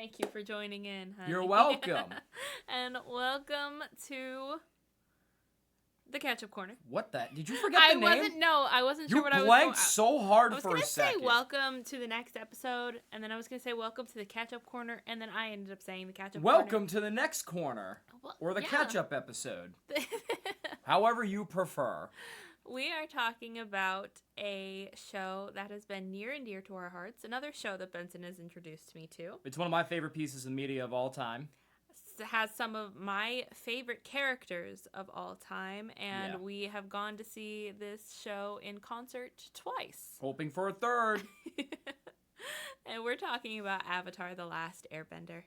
Thank you for joining in, honey. You're welcome. And welcome to the Ketchup Corner. What the? Did you forget the name? I wasn't sure what I was You going. blanked so hard for a second. I was going to say welcome to the next episode, and then I was going to say welcome to the Ketchup Corner, and then I ended up saying the Ketchup Corner. Welcome to the next corner. Or the catch-up episode. However you prefer. We are talking about a show that has been near and dear to our hearts. Another show that Benson has introduced me to. It's one of my favorite pieces of media of all time. It has some of my favorite characters of all time, and we have gone to see this show in concert twice. Hoping for a third. And we're talking about Avatar: The Last Airbender.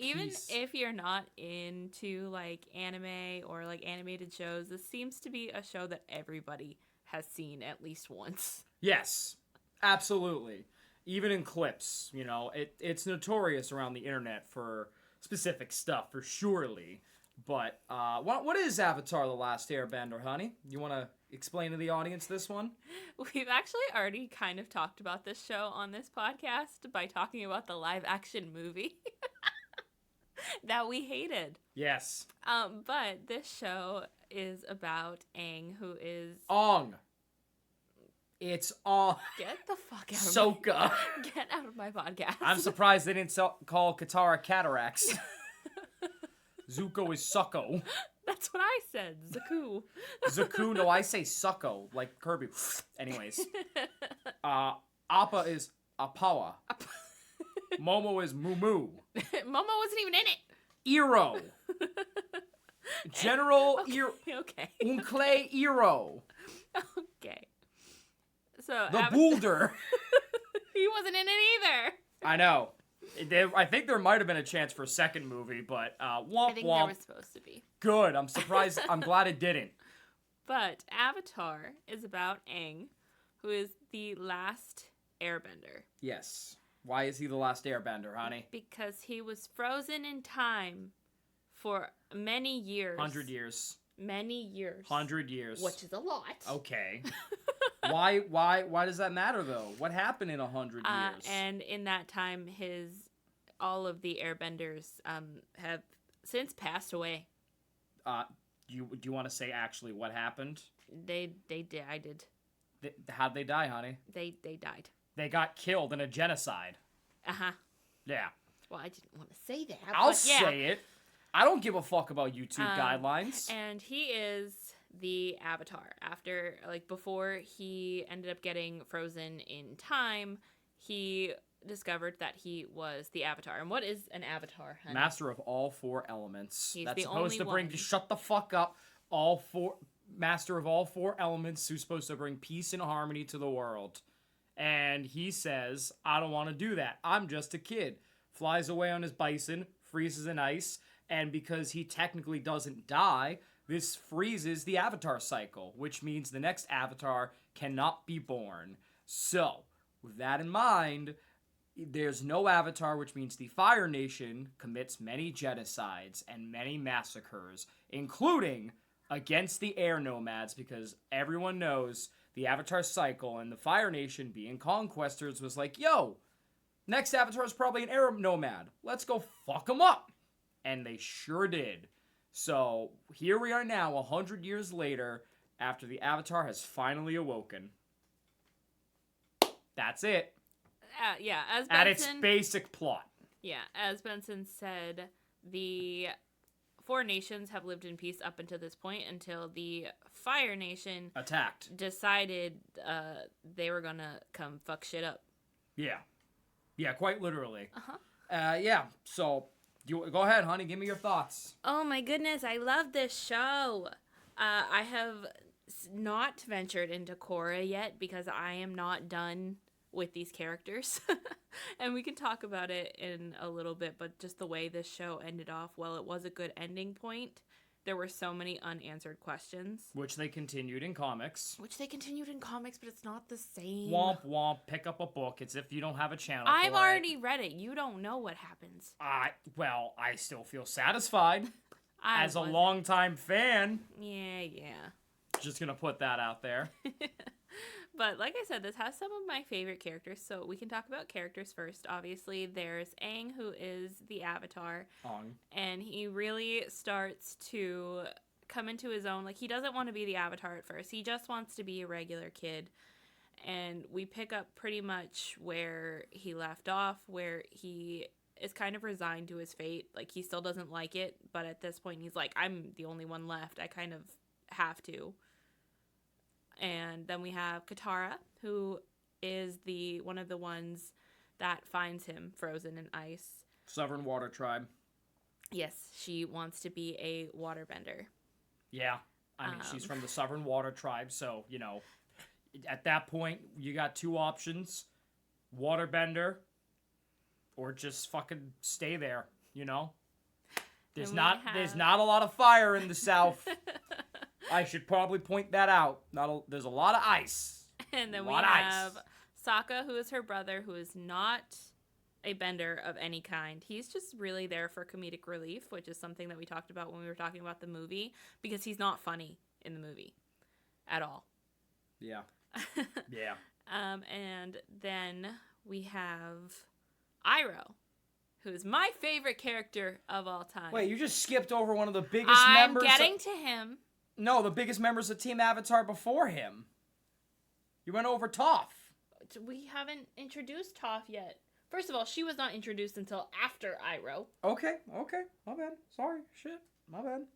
Even if you're not into, like, anime or, like, animated shows, this seems to be a show that everybody has seen at least once. Yes, absolutely. Even in clips, you know, it's notorious around the internet for specific stuff, for surely. But what is Avatar: The Last Airbender, honey? You want to explain to the audience this one? We've actually already kind of talked about this show on this podcast by talking about the live-action movie. That we hated. Yes. But this show is about Aang, who is... Ong. It's Ong. Get the fuck out of Sokka. Get out of my podcast. I'm surprised they didn't call Katara cataracts. Zuko is Sucko. That's what I said. Zaku. Zaku, no, I say Sucko, like Kirby. Anyways. Appa is Apawa. Momo is Mumu. Momo wasn't even in it. Iro. General Okay. Uncle Iro. Okay. So the Boulder. He wasn't in it either. I know. I think there might have been a chance for a second movie, but womp I think womp. there was supposed to be. Good. I'm surprised. I'm glad it didn't. But Avatar is about Aang, who is the last airbender. Yes. Why is he the last airbender, honey? Because he was frozen in time for many years. 100 years. Many years. 100 years. Which is a lot. Okay. Why does that matter, though? What happened in 100 years? And in that time, all of the airbenders have since passed away. Do you want to say actually what happened? They died. How'd they die, honey? They died. They got killed in a genocide. Uh-huh. Yeah. Well, I didn't want to say that. I'll say it. I don't give a fuck about YouTube guidelines. And he is the Avatar. Before he ended up getting frozen in time, he discovered that he was the Avatar. And what is an Avatar, honey? Master of all four elements. He's That's the supposed only to bring... one. Shut the fuck up. Master of all four elements who's supposed to bring peace and harmony to the world. And he says, I don't want to do that. I'm just a kid. Flies away on his bison, freezes in ice, and because he technically doesn't die, this freezes the Avatar cycle, which means the next Avatar cannot be born. So, with that in mind, there's no Avatar, which means the Fire Nation commits many genocides and many massacres, including against the air nomads, because everyone knows the Avatar cycle and the Fire Nation being conquestors was like, yo, next Avatar is probably an air nomad. Let's go fuck them up. And they sure did. So here we are now, 100 years later, after the Avatar has finally awoken. That's it. Yeah, as Benson... At its basic plot. Yeah, as Benson said, the Four Nations have lived in peace up until this point, until the Fire Nation... attacked. Decided they were gonna come fuck shit up. Yeah. Yeah, quite literally. Uh-huh. Yeah, so... go ahead, honey. Give me your thoughts. Oh my goodness, I love this show. I have not ventured into Korra yet because I am not done with these characters. And we can talk about it in a little bit, but just the way this show ended off, well, it was a good ending point. There were so many unanswered questions. Which they continued in comics. But it's not the same. Womp womp, pick up a book. It's if you don't have a channel I've already read it. You don't know what happens. I still feel satisfied. As a longtime fan. Yeah. Just gonna put that out there. But like I said, this has some of my favorite characters, so we can talk about characters first. Obviously, there's Aang, who is the Avatar. Ong. And he really starts to come into his own. Like, he doesn't want to be the Avatar at first. He just wants to be a regular kid. And we pick up pretty much where he left off, where he is kind of resigned to his fate. Like, he still doesn't like it, but at this point he's like, I'm the only one left. I kind of have to. And then we have Katara, who is one of the ones that finds him frozen in ice. Sovereign Water Tribe. Yes, she wants to be a waterbender. Yeah. I mean, she's from the Sovereign Water Tribe, so, you know, at that point, you got two options. Waterbender, or just fucking stay there, you know? There's not a lot of fire in the South. I should probably point that out. There's a lot of ice. And then we have Sokka, who is her brother, who is not a bender of any kind. He's just really there for comedic relief, which is something that we talked about when we were talking about the movie, because he's not funny in the movie at all. Yeah. Yeah. And then we have Iroh, who is my favorite character of all time. Wait, you just skipped over one of the biggest members. I'm getting to him. No, the biggest members of Team Avatar before him. You went over Toph. We haven't introduced Toph yet. First of all, she was not introduced until after Iroh. Okay. My bad. Sorry. Shit. My bad.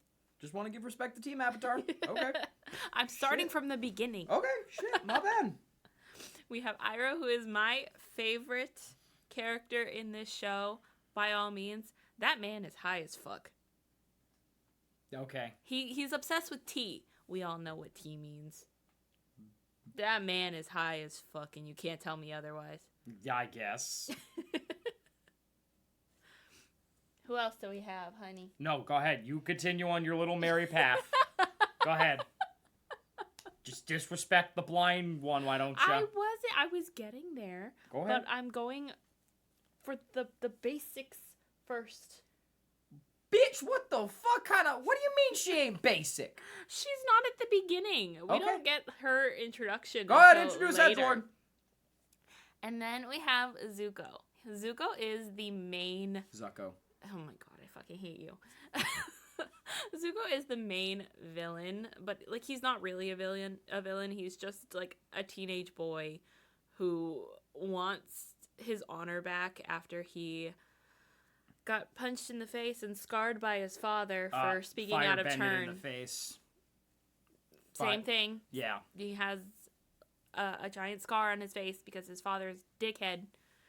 Just want to give respect to Team Avatar. Okay. I'm starting from the beginning. Okay. Shit. My bad. We have Iroh, who is my favorite character in this show. By all means, that man is high as fuck. Okay. He's obsessed with tea. We all know what tea means. That man is high as fuck, and you can't tell me otherwise. Yeah, I guess. Who else do we have, honey? No, go ahead. You continue on your little merry path. Go ahead. Just disrespect the blind one, why don't you? I was getting there. Go ahead. But I'm going for the basics first. Bitch, what the fuck what do you mean she ain't basic? She's not at the beginning. We Okay. don't get her introduction. Go ahead, until introduce later. that, Jordan. And then we have Zuko. Zuko is the main... Zuko. Oh my god, I fucking hate you. Zuko is the main villain, but like he's not really a villain. He's just like a teenage boy who wants his honor back after he got punched in the face and scarred by his father for speaking out of turn. In the face. Same thing. Yeah. He has a giant scar on his face because his father's dickhead.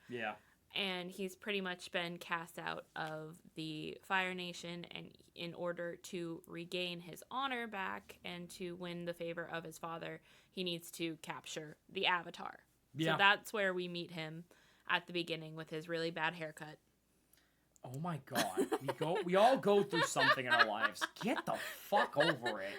Yeah. And he's pretty much been cast out of the Fire Nation, and in order to regain his honor back and to win the favor of his father, he needs to capture the Avatar. Yeah. So that's where we meet him at the beginning with his really bad haircut. Oh my god. We all go through something in our lives. Get the fuck over it.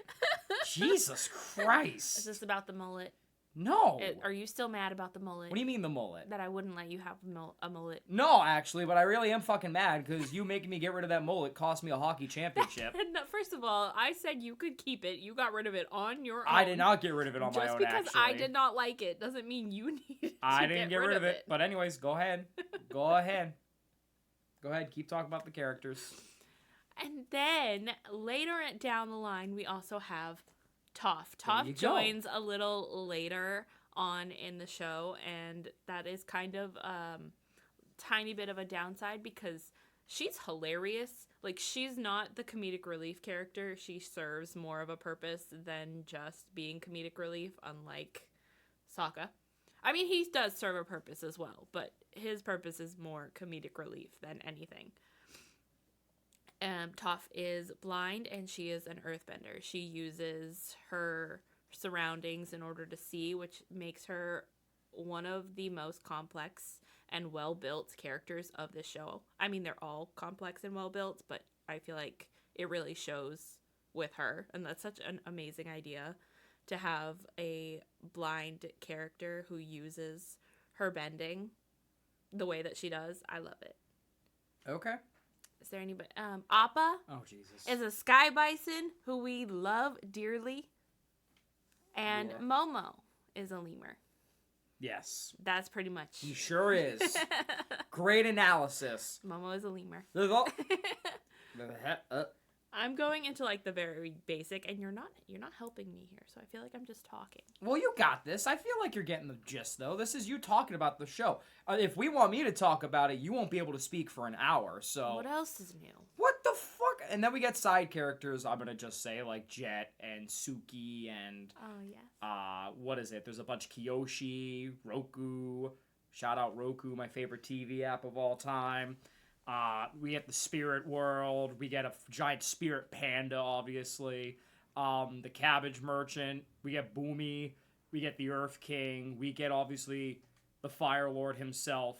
Jesus Christ. Is this about the mullet? No. Are you still mad about the mullet? What do you mean the mullet? That I wouldn't let you have a mullet. No, actually, but I really am fucking mad because you making me get rid of that mullet cost me a hockey championship. No, first of all, I said you could keep it. You got rid of it on your own. I did not get rid of it on my own, Just because actually. I did not like it doesn't mean you need to I didn't get rid of it. But anyways, go ahead. Go ahead. Go ahead. Keep talking about the characters. And then, later down the line, we also have Toph. Toph joins a little later on in the show, and that is kind of tiny bit of a downside because she's hilarious. Like, she's not the comedic relief character. She serves more of a purpose than just being comedic relief, unlike Sokka. I mean, he does serve a purpose as well, but his purpose is more comedic relief than anything. Toph is blind, and she is an earthbender. She uses her surroundings in order to see, which makes her one of the most complex and well-built characters of this show. I mean, they're all complex and well-built, but I feel like it really shows with her, and that's such an amazing idea to have a blind character who uses her bending the way that she does. I love it. Okay. Is there anybody? Appa. Oh, Jesus. Is a sky bison who we love dearly. And Momo is a lemur. Yes. That's pretty much. He sure is. Great analysis. Momo is a lemur. Uh, I'm going into like the very basic, and you're not helping me here, so I feel like I'm just talking. Well, you got this. I feel like you're getting the gist, though. This is you talking about the show. If we want me to talk about it, you won't be able to speak for an hour, so... What else is new? What the fuck? And then we get side characters, I'm gonna just say, like Jet and Suki and... Oh, yes. What is it? There's a bunch of Kyoshi, Roku. Shout out Roku, my favorite TV app of all time. We get the spirit world. We get a giant spirit panda, obviously. The cabbage merchant. We get Boomy. We get the Earth King. We get, obviously, the Fire Lord himself.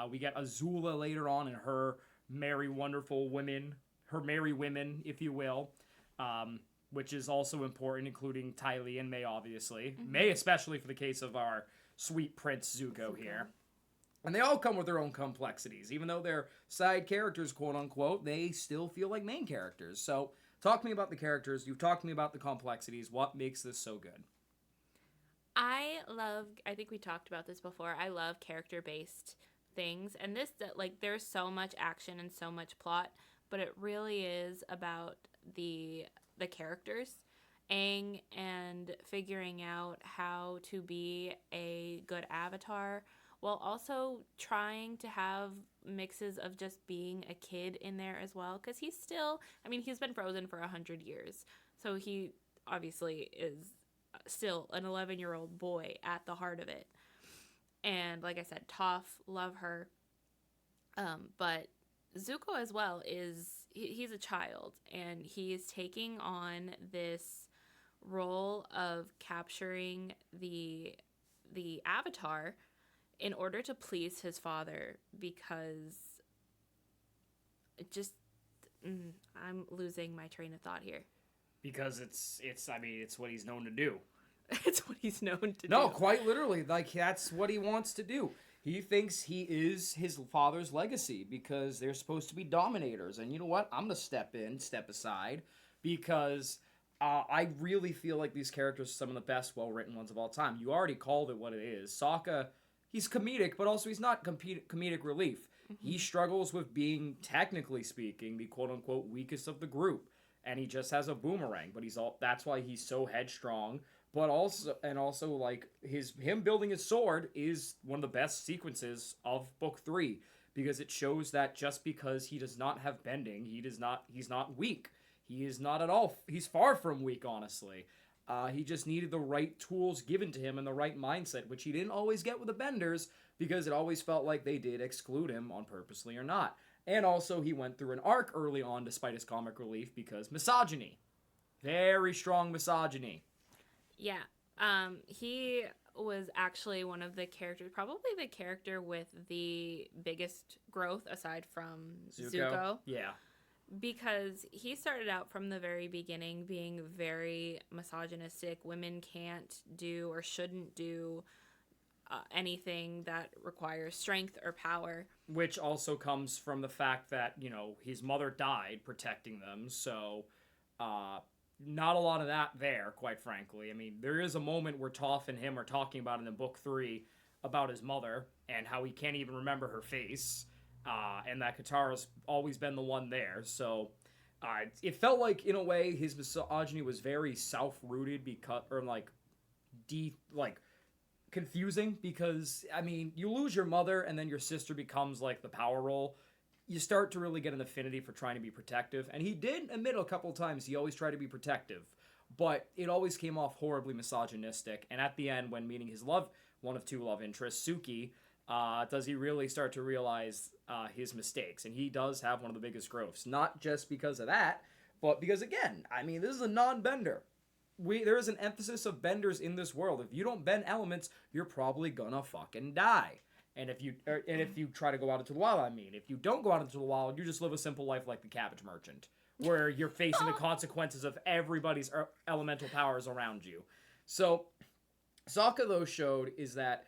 We get Azula later on and her merry, wonderful women. Her merry women, if you will. Which is also important, including Ty Lee and May, obviously. Mm-hmm. May, especially for the case of our sweet Prince Zuko here. And they all come with their own complexities. Even though they're side characters, quote-unquote, they still feel like main characters. So, talk to me about the characters. You've talked to me about the complexities. What makes this so good? I think we talked about this before, I love character-based things. And this, like, there's so much action and so much plot, but it really is about the characters. Aang and figuring out how to be a good avatar, while also trying to have mixes of just being a kid in there as well. Because he's been frozen for 100 years. So he obviously is still an 11-year-old boy at the heart of it. And like I said, Toph, love her. But Zuko as well he's a child. And he's taking on this role of capturing the avatar in order to please his father, because I'm losing my train of thought here. Because it's what he's known to do. It's what he's known to do. No, quite literally. Like, that's what he wants to do. He thinks he is his father's legacy because they're supposed to be dominators. And you know what? I'm going to step aside, because I really feel like these characters are some of the best well-written ones of all time. You already called it what it is. Sokka, he's comedic, but also he's not comedic relief. Mm-hmm. He struggles with being, technically speaking, the quote-unquote weakest of the group. And he just has a boomerang, but that's why he's so headstrong. But also like him building his sword is one of the best sequences of Book 3, because it shows that just because he does not have bending, he's not weak. He is not at all. He's far from weak, honestly. He just needed the right tools given to him and the right mindset, which he didn't always get with the Benders, because it always felt like they did exclude him on purposely or not. And also, he went through an arc early on, despite his comic relief, because misogyny. Very strong misogyny. Yeah. He was actually one of the characters, probably the character with the biggest growth aside from Zuko. Yeah. Because he started out from the very beginning being very misogynistic. Women can't do or shouldn't do anything that requires strength or power. Which also comes from the fact that, his mother died protecting them, so not a lot of that there, quite frankly. I mean, there is a moment where Toph and him are talking about it in Book 3 about his mother and how he can't even remember her face, and that Katara's always been the one there, so it felt like, in a way, his misogyny was very self-rooted confusing, because, I mean, you lose your mother and then your sister becomes, like, the power role. You start to really get an affinity for trying to be protective. And he did admit a couple of times he always tried to be protective. But it always came off horribly misogynistic. And at the end, when meeting his one of two love interests, Suki, does he really start to realize his mistakes. And he does have one of the biggest growths. Not just because of that, but because, again, I mean, this is a non-bender. There is an emphasis of benders in this world. If you don't bend elements, you're probably gonna fucking die. And if you try to go out into the wild, if you don't go out into the wild, you just live a simple life like the cabbage merchant, where you're facing the consequences of everybody's elemental powers around you. So, Sokka, though, showed is that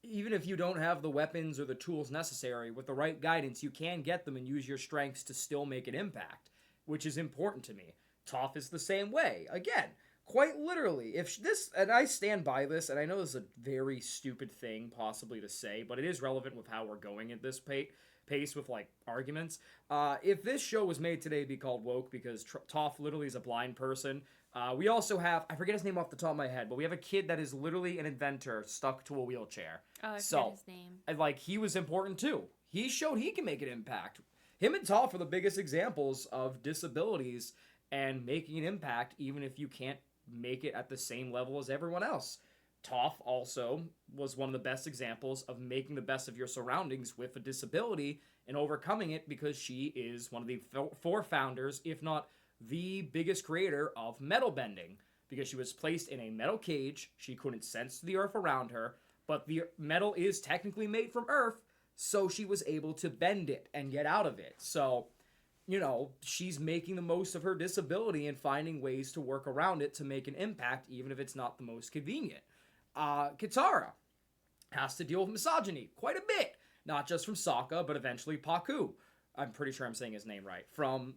even if you don't have the weapons or the tools necessary, with the right guidance, you can get them and use your strengths to still make an impact, which is important to me. Toph is the same way. Again, Quite literally, if this, and I stand by this, and I know this is a very stupid thing possibly to say, but it is relevant with how we're going at this pace with like arguments. If this show was made today, it'd be called woke because Toph literally is a blind person. We also have, I forget his name off the top of my head, but we have a kid that is literally an inventor stuck to a wheelchair. Oh, I forget his name. Like, he was important too. He showed he can make an impact. Him and Toph are the biggest examples of disabilities and making an impact even if you can't make it at the same level as everyone else. Toph also was one of the best examples of making the best of your surroundings with a disability and overcoming it because she is one of the four founders, if not the biggest creator of metal bending, because she was placed in a metal cage. She couldn't sense the earth around her, but the metal is technically made from earth, so she was able to bend it and get out of it. So, you know, she's making the most of her disability and finding ways to work around it to make an impact, even if it's not the most convenient. Katara has to deal with misogyny quite a bit, not just from Sokka, but eventually Paku. I'm pretty sure I'm saying his name right. From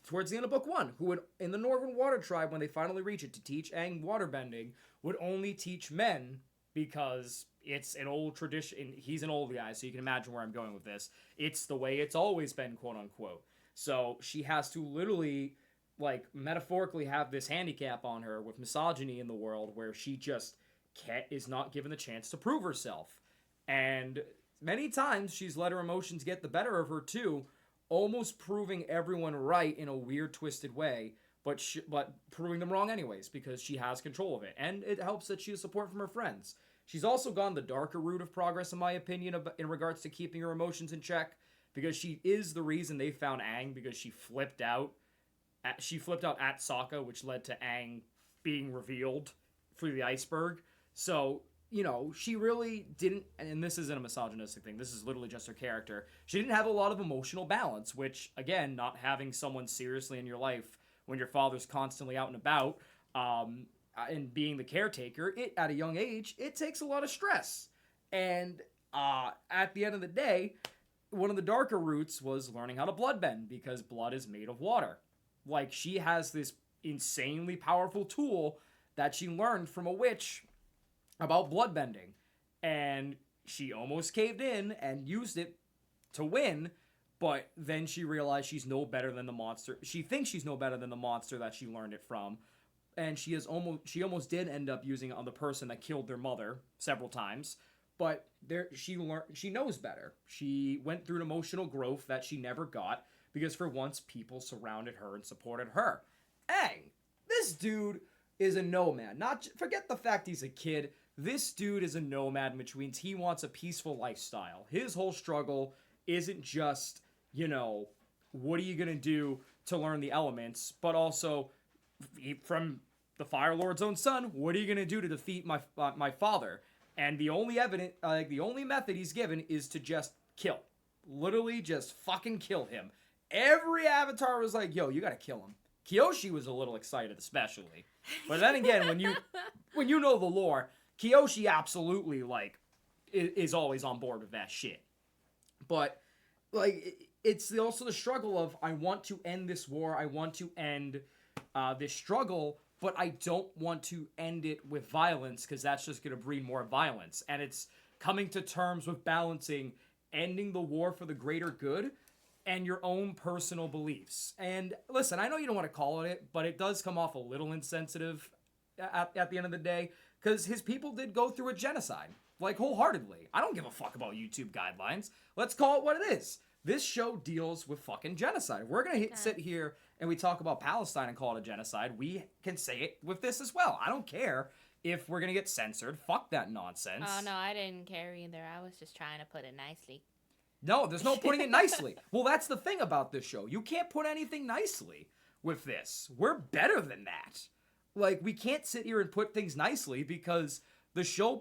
towards the end of book 1, who would, in the Northern Water Tribe, when they finally reach it to teach Aang waterbending, would only teach men because it's an old tradition. He's an old guy, so you can imagine where I'm going with this. It's the way it's always been, quote unquote. So she has to literally, like, metaphorically have this handicap on her with misogyny in the world where she just is not given the chance to prove herself. And many times she's let her emotions get the better of her too, almost proving everyone right in a weird, twisted way, but proving them wrong anyways because she has control of it. And it helps that she has support from her friends. She's also gone the darker route of progress, in my opinion, in regards to keeping her emotions in check, because she is the reason they found Aang, because she flipped out. She flipped out at Sokka, which led to Aang being revealed through the iceberg. So, you know, she really didn't, and this isn't a misogynistic thing, this is literally just her character. She didn't have a lot of emotional balance, which, again, not having someone seriously in your life when your father's constantly out and about, and being the caretaker, at a young age, it takes a lot of stress. And at the end of the day, one of the darker routes was learning how to bloodbend, because blood is made of water. Like, she has this insanely powerful tool that she learned from a witch about bloodbending, and she almost caved in and used it to win, but then she realized she's no better than the monster. She thinks she's no better than the monster that she learned it from, and she almost did end up using it on the person that killed their mother several times. But she knows better. She went through an emotional growth that she never got because for once people surrounded her and supported her. Aang, this dude is a nomad. Forget the fact he's a kid. This dude is a nomad, which means he wants a peaceful lifestyle. His whole struggle isn't just, you know, what are you going to do to learn the elements, but also, from the Fire Lord's own son, what are you going to do to defeat my father? And the only the only method he's given is to just kill. Literally just fucking kill him. Every avatar was like, yo, you gotta kill him. Kyoshi was a little excited, especially. But then again, when you know the lore, Kyoshi absolutely, like, is always on board with that shit. But, like, it's also the struggle of, I want to end this war, I want to end this struggle, but I don't want to end it with violence, because that's just going to breed more violence. And it's coming to terms with balancing ending the war for the greater good and your own personal beliefs. And listen, I know you don't want to call it, but it does come off a little insensitive at the end of the day, because his people did go through a genocide, like, wholeheartedly. I don't give a fuck about YouTube guidelines. Let's call it what it is. This show deals with fucking genocide. If we're going to sit here and we talk about Palestine and call it a genocide, we can say it with this as well. I don't care if we're going to get censored. Fuck that nonsense. Oh, no, I didn't care either. I was just trying to put it nicely. No, there's no putting it nicely. Well, that's the thing about this show. You can't put anything nicely with this. We're better than that. Like, we can't sit here and put things nicely because the show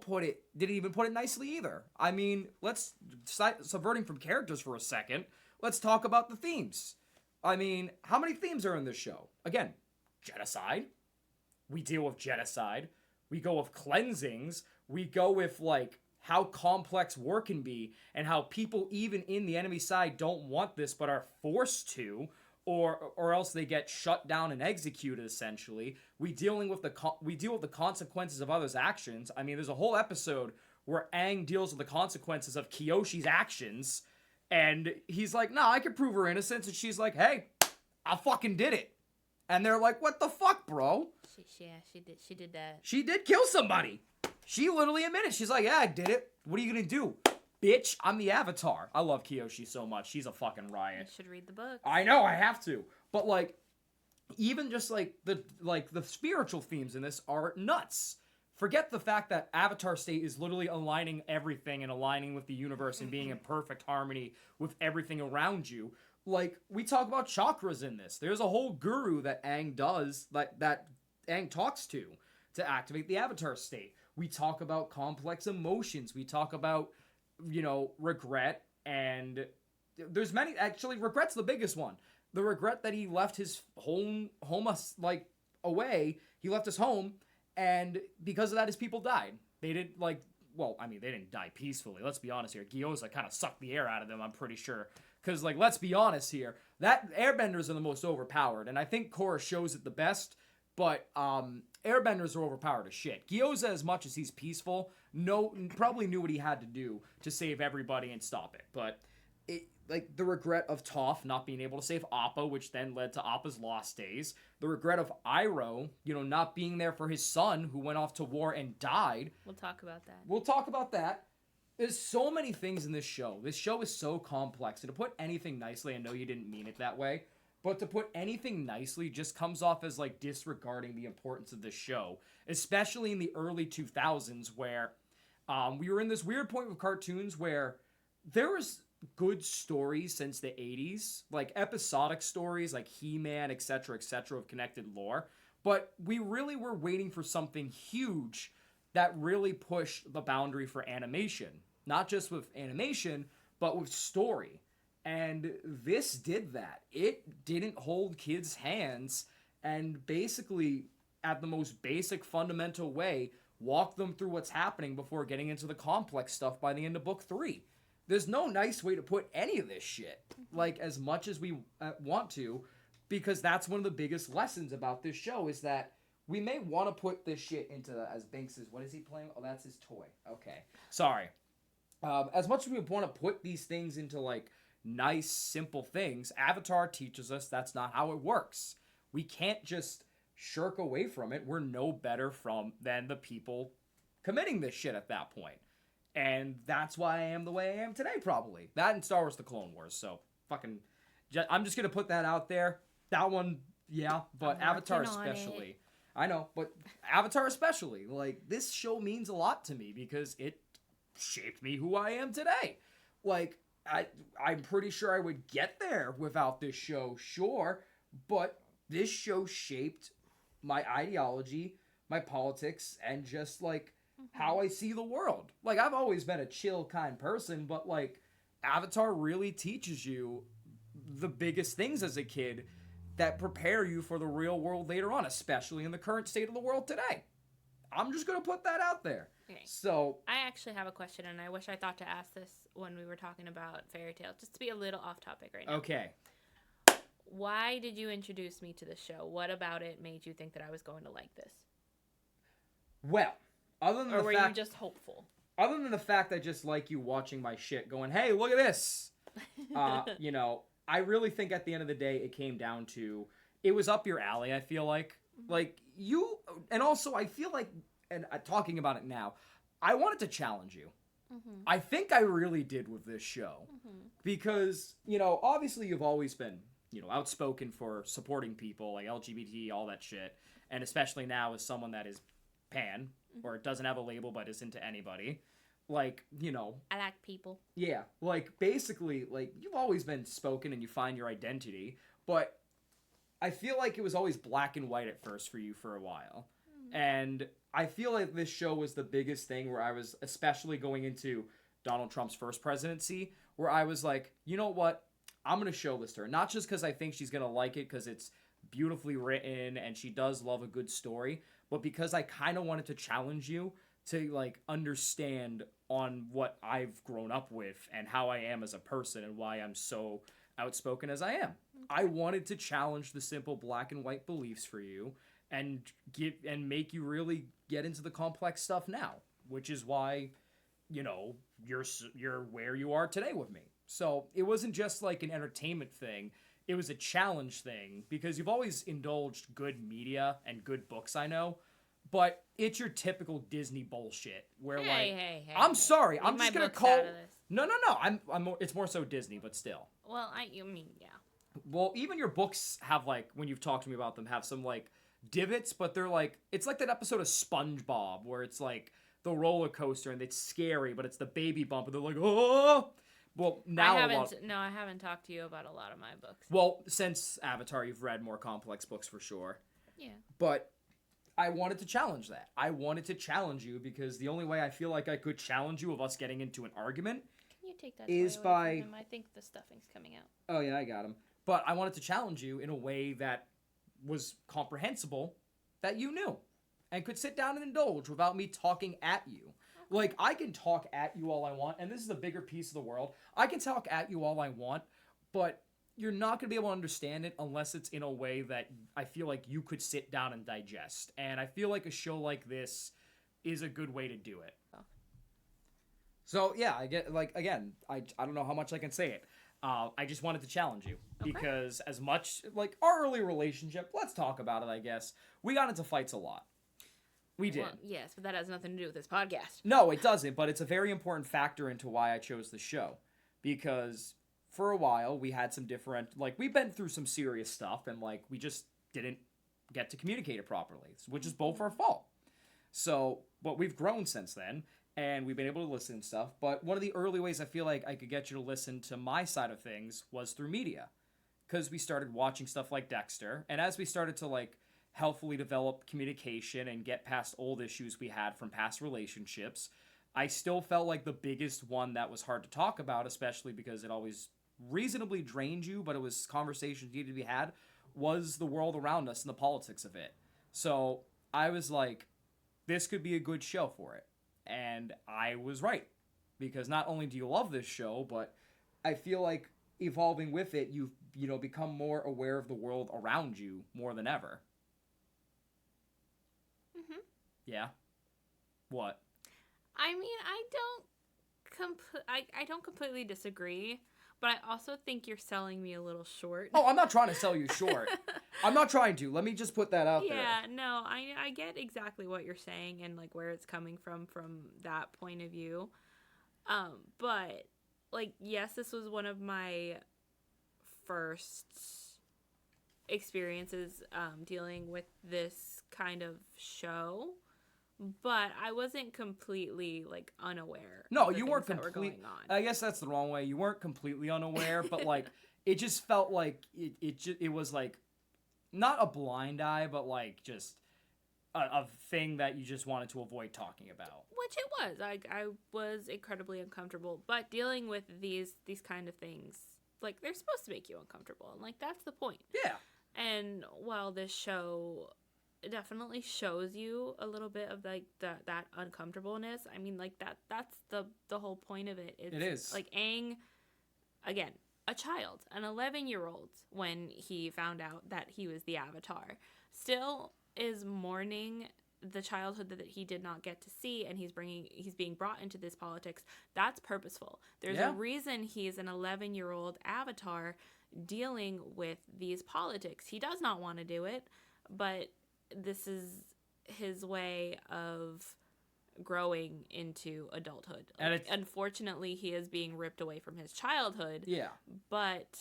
didn't even put it nicely either. I mean, let's, subverting from characters for a second, let's talk about the themes. I mean, how many themes are in this show? Again, genocide. We deal with genocide. We go with cleansings. We go with, like, how complex war can be and how people even in the enemy side don't want this but are forced to. or else they get shut down and executed. Essentially, we deal with the consequences of others' actions. I mean, there's a whole episode where Aang deals with the consequences of Kyoshi's actions, and he's like, "Nah, I can prove her innocence," and she's like, "Hey, I fucking did it," and they're like, "What the fuck, bro?" She did that. She did kill somebody. She literally admitted. She's like, "Yeah, I did it. What are you gonna do? Bitch, I'm the Avatar." I love Kyoshi so much. She's a fucking riot. You should read the book. I know, I have to. But like, even just like the spiritual themes in this are nuts. Forget the fact that Avatar State is literally aligning everything and aligning with the universe and being in perfect harmony with everything around you. Like, we talk about chakras in this. There's a whole guru that Aang does, that Aang talks to activate the Avatar State. We talk about complex emotions. We talk about, regret, and there's many. Actually, regret's the biggest one. The regret that he left his home away. He left his home, and because of that, his people died. They didn't they didn't die peacefully. Let's be honest here. Gyoza kind of sucked the air out of them, I'm pretty sure. Because, let's be honest here. That Airbenders are the most overpowered, and I think Korra shows it the best. But Airbenders are overpowered as shit. Gyoza, as much as he's peaceful, probably knew what he had to do to save everybody and stop it. But the regret of Toph not being able to save Appa, which then led to Appa's lost days. The regret of Iroh, not being there for his son, who went off to war and died. We'll talk about that. There's so many things in this show. This show is so complex. And to put anything nicely, I know you didn't mean it that way, but to put anything nicely just comes off as disregarding the importance of this show, especially in the early 2000s where we were in this weird point with cartoons where there was good stories since the 80s, like episodic stories like He-Man, etc., of connected lore, but we really were waiting for something huge that really pushed the boundary for animation, not just with animation, but with story. And this did that. It didn't hold kids' hands and basically, at the most basic, fundamental way, walk them through what's happening before getting into the complex stuff by the end of book 3. There's no nice way to put any of this shit, as much as we want to, because that's one of the biggest lessons about this show is that we may want to put this shit into, as Binks is, what is he playing? Oh, that's his toy. Okay. Sorry. As much as we want to put these things into, nice, simple things, Avatar teaches us that's not how it works. We can't just shirk away from it. We're no better than the people committing this shit at that point. And that's why I am the way I am today, probably. That and Star Wars The Clone Wars. So, I'm just going to put that out there. That one, yeah, but Avatar especially. I know, but Avatar especially. This show means a lot to me because it shaped me who I am today. I'm pretty sure I would get there without this show, sure, but this show shaped my ideology, my politics, and just, how I see the world. I've always been a chill, kind person, but, Avatar really teaches you the biggest things as a kid that prepare you for the real world later on, especially in the current state of the world today. I'm just going to put that out there. Okay. So, I actually have a question, and I wish I thought to ask this when we were talking about fairy tales, just to be a little off topic right now. Okay. Why did you introduce me to the show? What about it made you think that I was going to like this? Well, other than were you just hopeful? Other than the fact I just like you watching my shit going, hey, look at this. I really think at the end of the day, it came down to, it was up your alley, I feel like. And also I feel like, and talking about it now, I wanted to challenge you. Mm-hmm. I think I really did with this show. Mm-hmm. Because, obviously you've always been, outspoken for supporting people, like LGBT, all that shit. And especially now as someone that is pan, or doesn't have a label but is into anybody. I like people. Yeah, basically, you've always been spoken and you find your identity, but I feel like it was always black and white at first for you for a while. And I feel like this show was the biggest thing where I was, especially going into Donald Trump's first presidency, where I was like, you know what? I'm going to show this to her. Not just because I think she's going to like it because it's beautifully written and she does love a good story, but because I kind of wanted to challenge you to, understand on what I've grown up with and how I am as a person and why I'm so outspoken as I am. I wanted to challenge the simple black and white beliefs for you and make you really get into the complex stuff now, which is why, you're where you are today with me. So it wasn't just like an entertainment thing. It was a challenge thing because you've always indulged good media and good books, I know, but it's your typical Disney bullshit where I'm sorry, I'm just gonna call. No. It's more so Disney, but still. Well, you mean, yeah. Well, even your books have like, when you've talked to me about them, have some like divots, but they're like, it's like that episode of SpongeBob where it's like the roller coaster and it's scary, but it's the baby bump and they're like, oh. Well, now I haven't talked to you about a lot of my books. Well, since Avatar, you've read more complex books for sure. Yeah. But I wanted to challenge that. I wanted to challenge you because the only way I feel like I could challenge you of us getting into an argument Can you take that is away by... from him? I think the stuffing's coming out. Oh, yeah, I got him. But I wanted to challenge you in a way that was comprehensible, that you knew, and could sit down and indulge without me talking at you. Like, I can talk at you all I want, and this is the bigger piece of the world. I can talk at you all I want, but you're not going to be able to understand it unless it's in a way that I feel like you could sit down and digest. And I feel like a show like this is a good way to do it. Oh. So, yeah, I get, like, again, I don't know how much I can say it. I just wanted to challenge you. Okay. Because as much, like, our early relationship, let's talk about it, I guess. We got into fights a lot. We did. Well, yes, but that has nothing to do with this podcast. No, it doesn't, but it's a very important factor into why I chose the show. Because for a while, we had some different... Like, we've been through some serious stuff, and, like, we just didn't get to communicate it properly, which is both our fault. So, but we've grown since then, and we've been able to listen and stuff. But one of the early ways I feel like I could get you to listen to my side of things was through media. Because we started watching stuff like Dexter, and as we started to, like, healthfully develop communication and get past old issues we had from past relationships, I still felt like the biggest one that was hard to talk about, especially because it always reasonably drained you, but it was conversations needed to be had, was the world around us and the politics of it. So I was like, this could be a good show for it. And I was right. Because not only do you love this show, but I feel like evolving with it, you've become more aware of the world around you more than ever. Mm-hmm. Yeah. What? I mean, I don't completely disagree, but I also think you're selling me a little short. Oh, I'm not trying to sell you short. I'm not trying to. Let me just put that out there. Yeah, no, I get exactly what you're saying and like where it's coming from that point of view. But like, yes, this was one of my first experiences dealing with this kind of show, but I wasn't completely like unaware. No, you weren't completely. I guess that's the wrong way. You weren't completely unaware, but like it just felt like it was like not a blind eye, but like just a thing that you just wanted to avoid talking about. Which it was. I was incredibly uncomfortable, but dealing with these kind of things, like, they're supposed to make you uncomfortable, and like that's the point. Yeah. And while this show definitely shows you a little bit of like that uncomfortableness, I mean, like that's the whole point of it. It is. Like Aang, again, a child, an 11-year-old, when he found out that he was the Avatar, still is mourning the childhood that he did not get to see, and he's being brought into this politics. That's purposeful. There's a reason he's an 11-year-old Avatar dealing with these politics. He does not want to do it, but this is his way of growing into adulthood. And unfortunately, he is being ripped away from his childhood. Yeah. But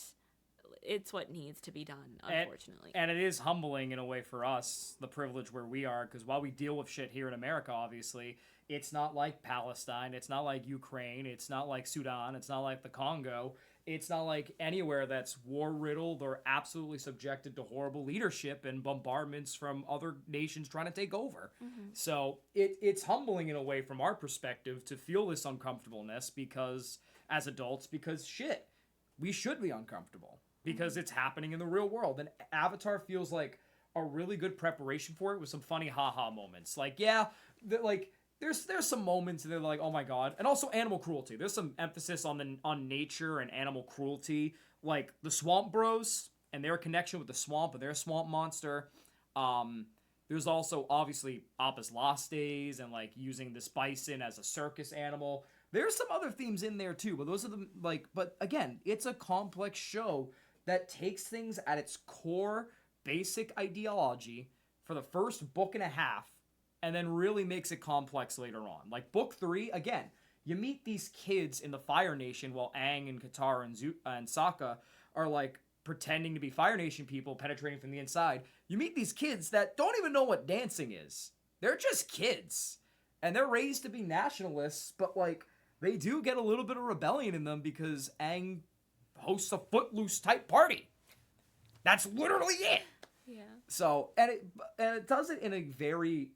it's what needs to be done, unfortunately. And it is humbling in a way for us, the privilege where we are, because while we deal with shit here in America, obviously, it's not like Palestine, it's not like Ukraine, it's not like Sudan, it's not like the Congo, it's not like anywhere that's war-riddled or absolutely subjected to horrible leadership and bombardments from other nations trying to take over. Mm-hmm. So it's humbling in a way from our perspective to feel this uncomfortableness because, as adults, because shit, we should be uncomfortable. Because it's happening in the real world. And Avatar feels like a really good preparation for it with some funny ha-ha moments. Like, yeah, there's there's some moments that they're like, oh my god, and also animal cruelty. There's some emphasis on nature and animal cruelty, like the Swamp Bros and their connection with the swamp and their swamp monster. There's also obviously Appa's Lost Days and like using this bison as a circus animal. There's some other themes in there too, but those are the like. But again, it's a complex show that takes things at its core, basic ideology for the first book and a half, and then really makes it complex later on. Like book 3, again, you meet these kids in the Fire Nation while Aang and Katara and Sokka are like pretending to be Fire Nation people penetrating from the inside. You meet these kids that don't even know what dancing is. They're just kids. And they're raised to be nationalists, but like they do get a little bit of rebellion in them because Aang hosts a footloose type party. That's literally it. Yeah. So, and it does it in a very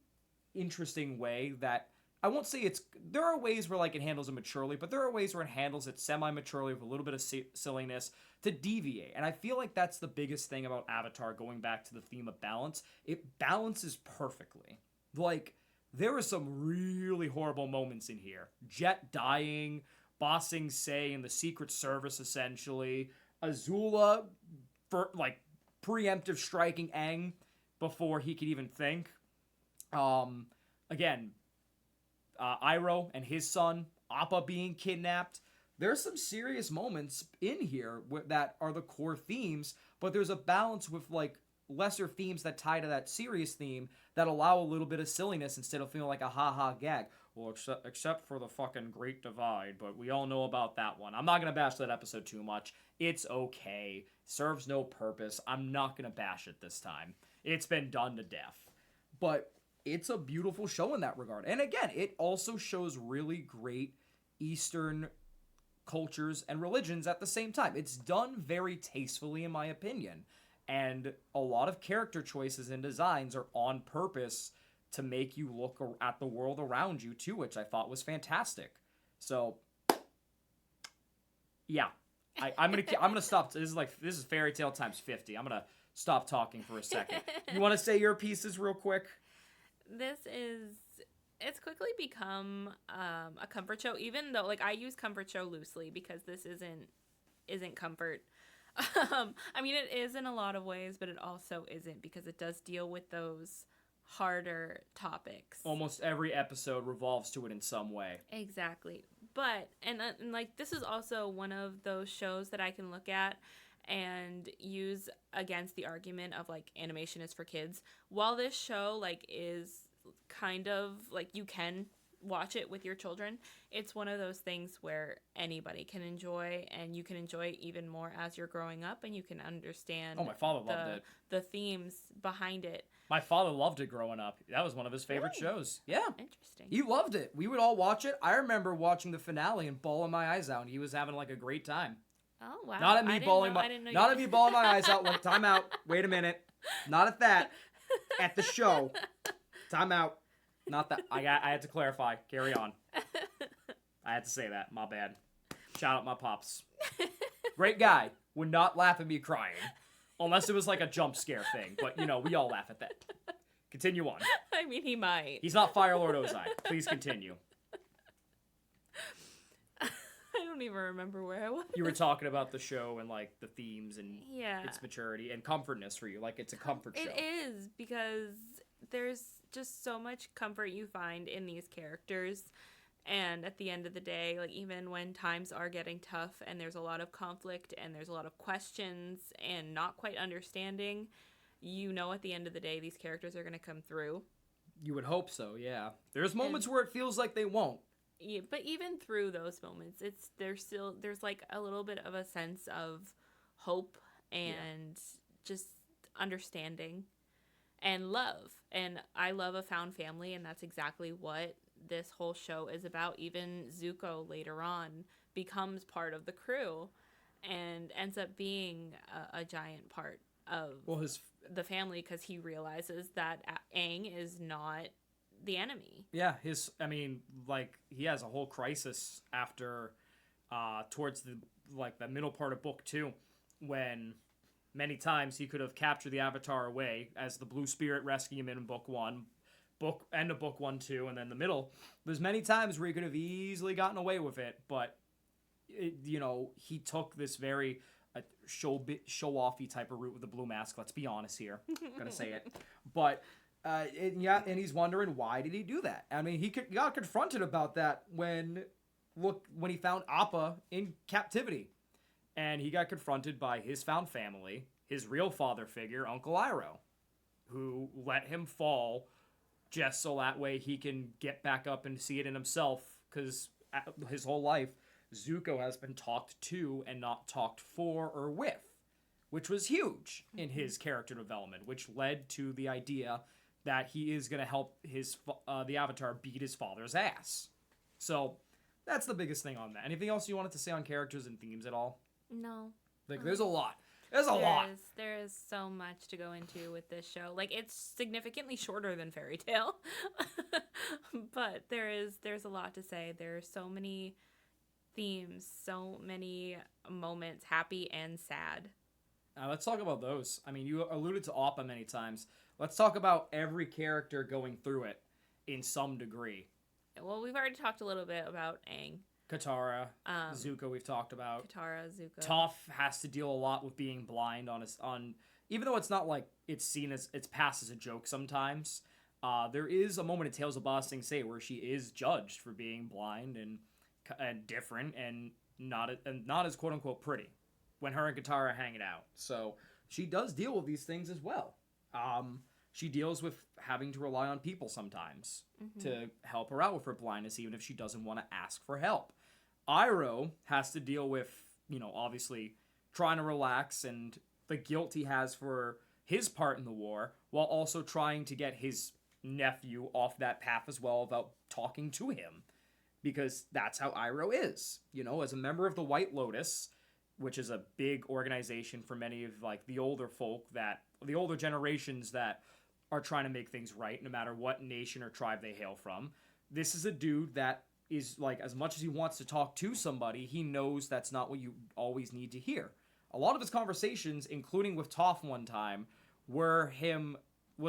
interesting way that I won't say there are ways where like it handles it maturely, but there are ways where it handles it semi-maturely with a little bit of silliness to deviate. And I feel like that's the biggest thing about Avatar, going back to the theme of balance. It balances perfectly. Like, there are some really horrible moments in here. Jet dying, bossing Say in the Secret Service, essentially. Azula, for like preemptive striking Aang before he could even think. Again, Iroh and his son, Appa being kidnapped. There's some serious moments in here that are the core themes, but there's a balance with like lesser themes that tie to that serious theme that allow a little bit of silliness instead of feeling like a ha-ha gag. Well, except for the fucking Great Divide, but we all know about that one. I'm not going to bash that episode too much. It's okay. Serves no purpose. I'm not going to bash it this time. It's been done to death. But it's a beautiful show in that regard. And again, it also shows really great Eastern cultures and religions at the same time. It's done very tastefully, in my opinion. And a lot of character choices and designs are on purpose to make you look at the world around you too, which I thought was fantastic. So, yeah, I'm gonna stop. This is fairy tale times 50. I'm gonna stop talking for a second. You want to say your pieces real quick? It's quickly become a comfort show, even though like I use comfort show loosely because this isn't comfort. I mean, it is in a lot of ways, but it also isn't, because it does deal with those harder topics. Almost every episode revolves to it in some way. Exactly. But and like this is also one of those shows that I can look at and use against the argument of like animation is for kids. While this show like is kind of like you can watch it with your children, it's one of those things where anybody can enjoy, and you can enjoy it even more as you're growing up, and you can understand my father loved it. The themes behind it. My father loved it growing up. That was one of his favorite shows. Yeah. Interesting. He loved it. We would all watch it. I remember watching the finale and bawling my eyes out, and he was having like a great time. Oh, wow. Not at me bawling my eyes out. Like, time out. Wait a minute. Not at that. At the show. Time out. Not that. I had to clarify. Carry on. I had to say that. My bad. Shout out my pops. Great guy. Would not laugh at me crying. Unless it was like a jump scare thing. But, we all laugh at that. Continue on. I mean, he might. He's not Fire Lord Ozai. Please continue. I don't even remember where I was. You were talking about the show and, like, the themes and yeah. its maturity and comfortness for you. Like, it's a comfort show. It is, because there's just so much comfort you find in these characters. And at the end of the day, like, even when times are getting tough and there's a lot of conflict and there's a lot of questions and not quite understanding, at the end of the day, these characters are going to come through. You would hope so, yeah. There's moments where it feels like they won't. Yeah, but even through those moments, there's like a little bit of a sense of hope and just understanding and love. And I love a found family, and that's exactly what this whole show is about. Even Zuko later on becomes part of the crew and ends up being a giant part of the family, because he realizes that Aang is not the enemy. Yeah, he has a whole crisis after towards the middle part of book 2, when many times he could have captured the Avatar away, as the Blue Spirit rescued him in book 1, end of book 1, 2, and then the middle. There's many times where he could have easily gotten away with it, but he took this very show-offy type of route with the blue mask. Let's be honest here. I'm gonna say it, but and he's wondering why did he do that. I mean, he got confronted about that when he found Appa in captivity, and he got confronted by his found family, his real father figure, Uncle Iroh, who let him fall just so that way he can get back up and see it in himself, because his whole life, Zuko has been talked to and not talked for or with, which was huge in his character development, which led to the idea that he is going to help the Avatar beat his father's ass. So that's the biggest thing on that. Anything else you wanted to say on characters and themes at all? No. Like, there's a lot. There's a lot. There is so much to go into with this show. Like, it's significantly shorter than Fairy Tale, but there's a lot to say. There are so many themes, so many moments, happy and sad. Let's talk about those. I mean, you alluded to Appa many times. Let's talk about every character going through it in some degree. Well, we've already talked a little bit about Aang. Katara, Zuko we've talked about. Katara, Zuko. Toph has to deal a lot with being blind even though it's not like it's seen as it's passed as a joke sometimes. There is a moment in Tales of Ba Sing Se where she is judged for being blind and different and not as quote unquote pretty when her and Katara are hanging out. So she does deal with these things as well. She deals with having to rely on people sometimes to help her out with her blindness, even if she doesn't want to ask for help. Iroh has to deal with, obviously trying to relax and the guilt he has for his part in the war, while also trying to get his nephew off that path as well without talking to him. Because that's how Iroh is. As a member of the White Lotus, which is a big organization for many of the older the older generations that are trying to make things right, no matter what nation or tribe they hail from. This is a dude that is as much as he wants to talk to somebody, he knows that's not what you always need to hear. A lot of his conversations, including with Toph one time, was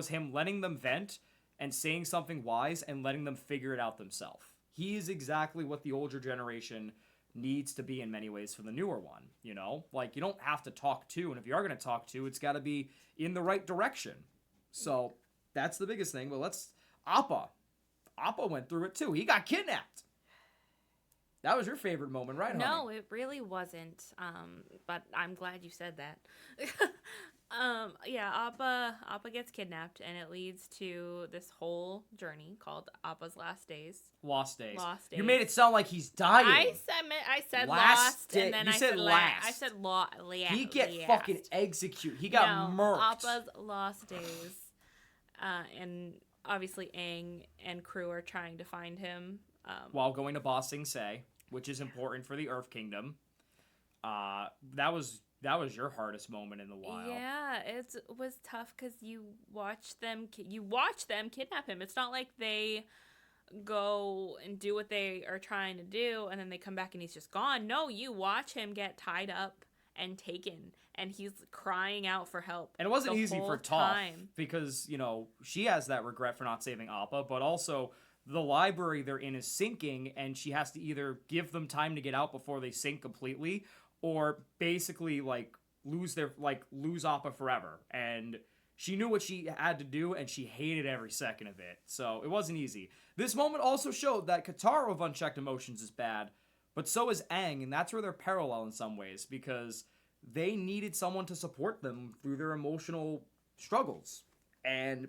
him letting them vent and saying something wise and letting them figure it out themselves. He is exactly what the older generation needs to be in many ways for the newer one, you don't have to talk to, and if you are going to talk to, it's got to be in the right direction. So that's the biggest thing. But Appa went through it too. He got kidnapped. That was your favorite moment, right, honey? No, it really wasn't. But I'm glad you said that. Appa gets kidnapped, and it leads to this whole journey called Appa's Lost Days. Lost Days. Lost Days. You made it sound like he's dying. I said lost, and then you said last. I said lost. He get fucking executed. He got murked. Appa's Lost Days. And obviously Aang and crew are trying to find him. While going to Ba Sing Se, which is important for the Earth Kingdom. That was your hardest moment in the wild. Yeah, it was tough because you watch them kidnap him. It's not like they go and do what they are trying to do and then they come back and he's just gone. No, you watch him get tied up and taken, and he's crying out for help. And it wasn't easy for Toph because, she has that regret for not saving Appa, but also the library they're in is sinking, and she has to either give them time to get out before they sink completely, or basically lose Appa forever. And she knew what she had to do, and she hated every second of it. So it wasn't easy. This moment also showed that Katara with unchecked emotions is bad, but so is Aang, and that's where they're parallel in some ways, because they needed someone to support them through their emotional struggles. And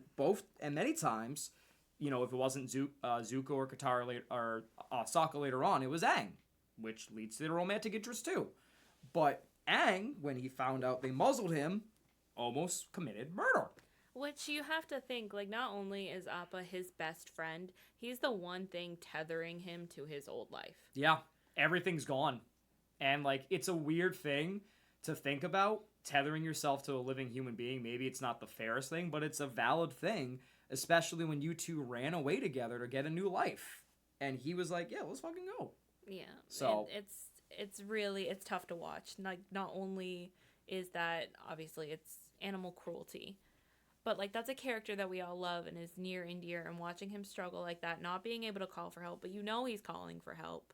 many times, if it wasn't Zuko or Katara or Sokka later on, it was Aang, which leads to their romantic interest too. But Aang, when he found out they muzzled him, almost committed murder. Which you have to think, not only is Appa his best friend, he's the one thing tethering him to his old life. Yeah, everything's gone. And, it's a weird thing to think about, tethering yourself to a living human being. Maybe it's not the fairest thing, but it's a valid thing, especially when you two ran away together to get a new life. And he was like, yeah, let's fucking go. Yeah. So it's tough to watch. Not only is that, obviously, it's animal cruelty, But like that's a character that we all love and is near and dear, and watching him struggle like that, not being able to call for help, but he's calling for help.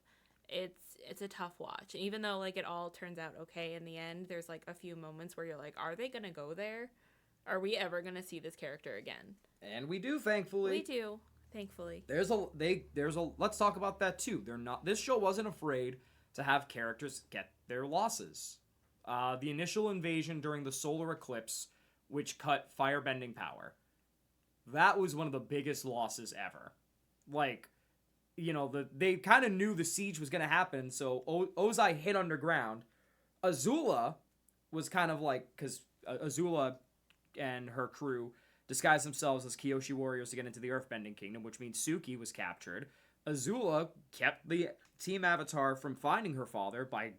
It's a tough watch. And even though like it all turns out okay in the end, there's like a few moments where you're like, are they gonna go there? Are we ever gonna see this character again? And we do, thankfully. We do, thankfully. There's a let's talk about that too. They're not This show wasn't afraid to have characters get their losses. The initial invasion during the solar eclipse, which cut firebending power. That was one of the biggest losses ever. Like, they kind of knew the siege was going to happen, so Ozai hid underground. Azula was kind of like, because Azula and her crew disguised themselves as Kyoshi warriors to get into the Earthbending Kingdom, which means Suki was captured. Azula kept the Team Avatar from finding her father by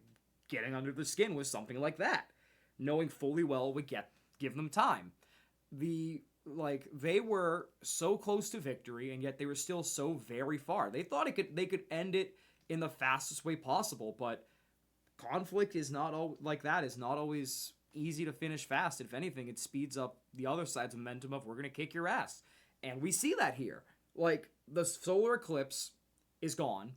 getting under the skin with something like that, knowing fully well it would give them time. They were so close to victory, and yet they were still so very far. They thought they could end it in the fastest way possible, but conflict is not always easy to finish fast. If anything, it speeds up the other side's momentum of we're gonna kick your ass, and we see that here. Like, the solar eclipse is gone,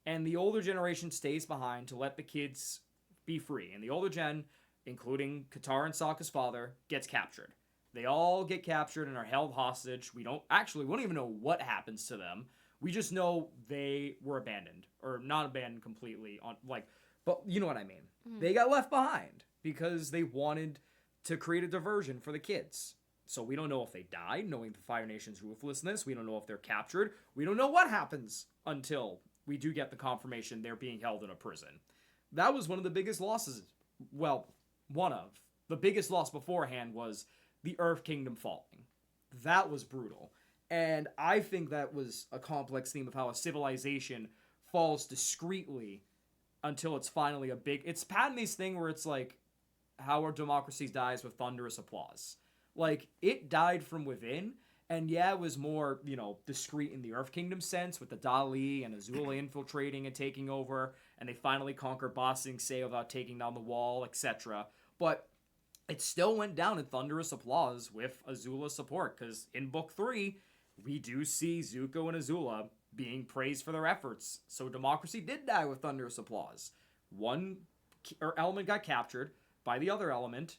and the older generation stays behind to let the kids be free, and the older gen, including Katara and Sokka's father, gets captured. They all get captured and are held hostage. We don't even know what happens to them. We just know they were abandoned, or not abandoned completely, but you know what I mean. Mm-hmm. They got left behind because they wanted to create a diversion for the kids. So we don't know if they died, knowing the Fire Nation's ruthlessness. We don't know if they're captured. We don't know what happens until we do get the confirmation they're being held in a prison. That was one of the biggest losses. Well, one of. The biggest loss beforehand was the Earth Kingdom falling. That was brutal. And I think that was a complex theme of how a civilization falls discreetly until it's finally it's Padme's thing where it's like how our democracy dies with thunderous applause. Like, it died from within, and yeah, it was more, discreet in the Earth Kingdom sense, with the Dali and Azula infiltrating and taking over, and they finally conquer Ba Sing Se without taking down the wall, etc. But it still went down in thunderous applause with Azula's support, because in Book 3, we do see Zuko and Azula being praised for their efforts. So democracy did die with thunderous applause. One element got captured by the other element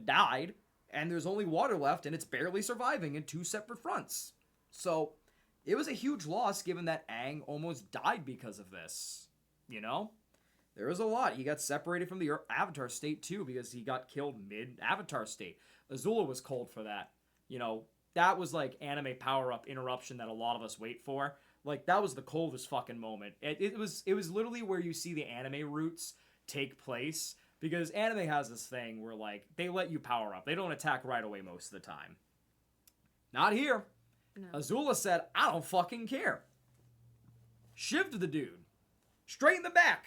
died, and there's only water left, and it's barely surviving in two separate fronts. So it was a huge loss, given that Aang almost died because of this. There was a lot. He got separated from the Avatar state, too, because he got killed mid-Avatar state. Azula was cold for that. That was like anime power-up interruption that a lot of us wait for. Like, that was the coldest fucking moment. It was literally where you see the anime roots take place, because anime has this thing where, like, they let you power up. They don't attack right away most of the time. Not here. No. Azula said, I don't fucking care. Shivved the dude. Straight in the back.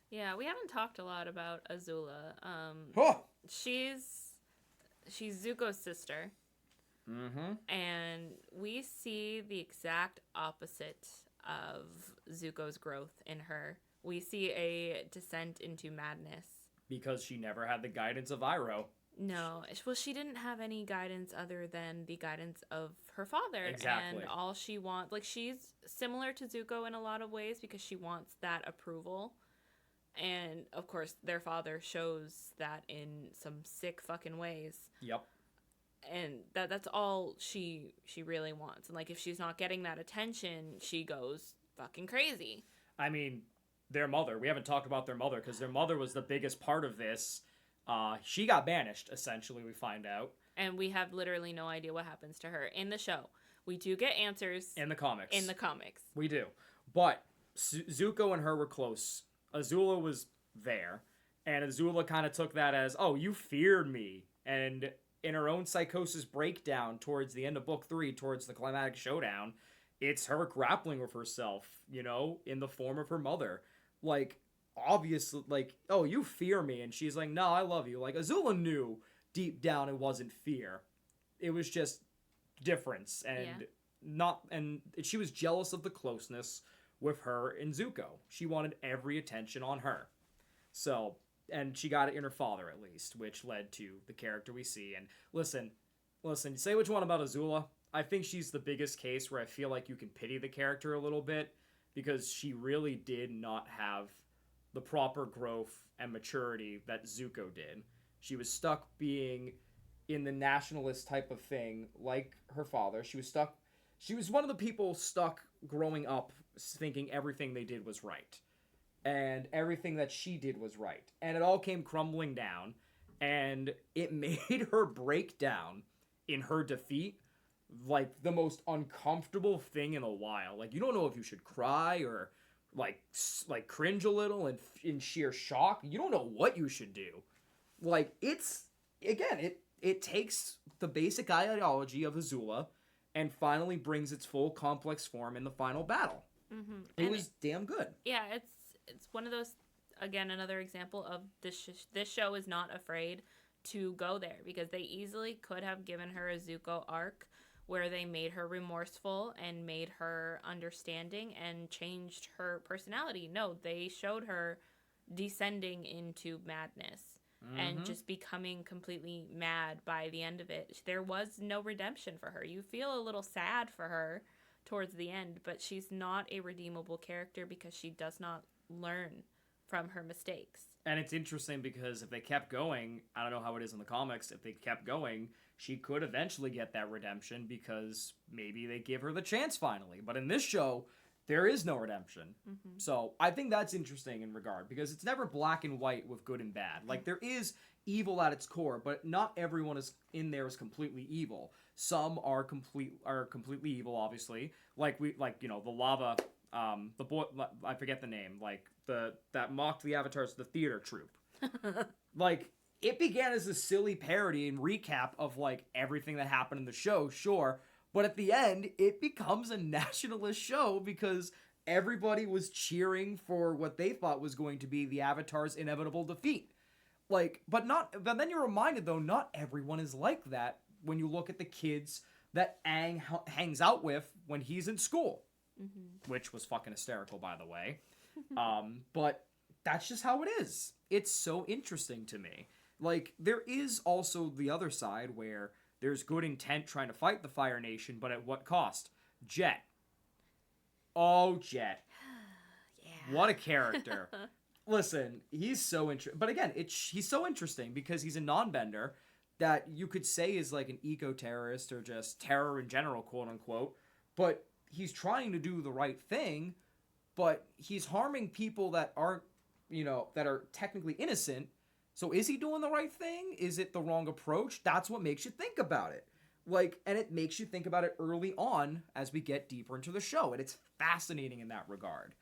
Yeah, we haven't talked a lot about Azula. She's Zuko's sister. Mm-hmm. And we see the exact opposite of Zuko's growth in her. We see a descent into madness. Because she never had the guidance of Iroh. No. Well, she didn't have any guidance other than the guidance of her father. Exactly. And all she wants... Like, she's similar to Zuko in a lot of ways because she wants that approval. And, of course, their father shows that in some sick fucking ways. Yep. And that's all she really wants. And, like, if she's not getting that attention, she goes fucking crazy. I mean... Their mother. We haven't talked about their mother, because their mother was the biggest part of this. She got banished, essentially, we find out. And we have literally no idea what happens to her in the show. We do get answers. In the comics. We do. But Zuko and her were close. Azula was there. And Azula kind of took that as, oh, you feared me. And in her own psychosis breakdown towards the end of Book 3, towards the climatic showdown, it's her grappling with herself, in the form of her mother. Like, obviously, like, oh, you fear me. And she's like, no, I love you. Like, Azula knew deep down it wasn't fear. It was just difference. And she was jealous of the closeness with her and Zuko. She wanted every attention on her. So, and she got it in her father, at least, which led to the character we see. And listen, Listen, say what you want about Azula. I think she's the biggest case where I feel like you can pity the character a little bit because she really did not have the proper growth and maturity that Zuko did. She was stuck being in the nationalist type of thing like her father. She was stuck. She was one of the people stuck growing up thinking everything they did was right. And everything that she did was right. And it all came crumbling down. And it made her break down in her defeat like the most uncomfortable thing in a while. Like, you don't know if you should cry or like cringe a little in sheer shock. You don't know what you should do. Like, it's, again, it takes the basic ideology of Azula and finally brings its full complex form in the final battle. Mm-hmm. It was damn good. Yeah, it's one of those, again, another example of this show is not afraid to go there, because they easily could have given her a Zuko arc where they made her remorseful and made her understanding and changed her personality. No, they showed her descending into madness and just becoming completely mad by the end of it. There was no redemption for her. You feel a little sad for her towards the end, but she's not a redeemable character because she does not learn from her mistakes. And it's interesting because if they kept going, I don't know how it is in the comics, if they kept going, she could eventually get that redemption because maybe they give her the chance finally. But in this show, there is no redemption. Mm-hmm. So I think that's interesting in regard because it's never black and white with good and bad. Like, there is evil at its core, but not everyone is in there is completely evil. Some are completely evil, obviously. The lava, the boy, I forget the name, like that mocked the Avatars, the theater troupe. Like, it began as a silly parody and recap of like everything that happened in the show, sure, but at the end it becomes a nationalist show because everybody was cheering for what they thought was going to be the Avatar's inevitable defeat. Like, but then you're reminded though, not everyone is like that when you look at the kids that Aang hangs out with when he's in school. Mm-hmm. Which was fucking hysterical, by the way. But that's just how it is. It's so interesting to me. Like, there is also the other side where there's good intent trying to fight the Fire Nation, but at what cost? Jet. Oh, Jet. Yeah. What a character. Listen, he's so interesting. But again, he's so interesting because he's a non-bender that you could say is like an eco-terrorist or just terror in general, quote-unquote. But he's trying to do the right thing, but he's harming people that aren't, that are technically innocent. So is he doing the right thing? Is it the wrong approach? That's what makes you think about it. Like, and it makes you think about it early on as we get deeper into the show. And it's fascinating in that regard.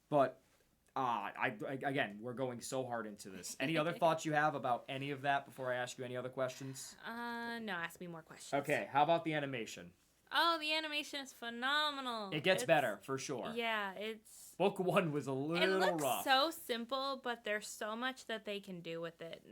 But, again, we're going so hard into this. Any other thoughts you have about any of that before I ask you any other questions? No, ask me more questions. Okay, how about the animation? Oh, the animation is phenomenal. It gets better, for sure. Yeah, it's... Book 1 was a little rough. It looks so simple, but there's so much that they can do with it.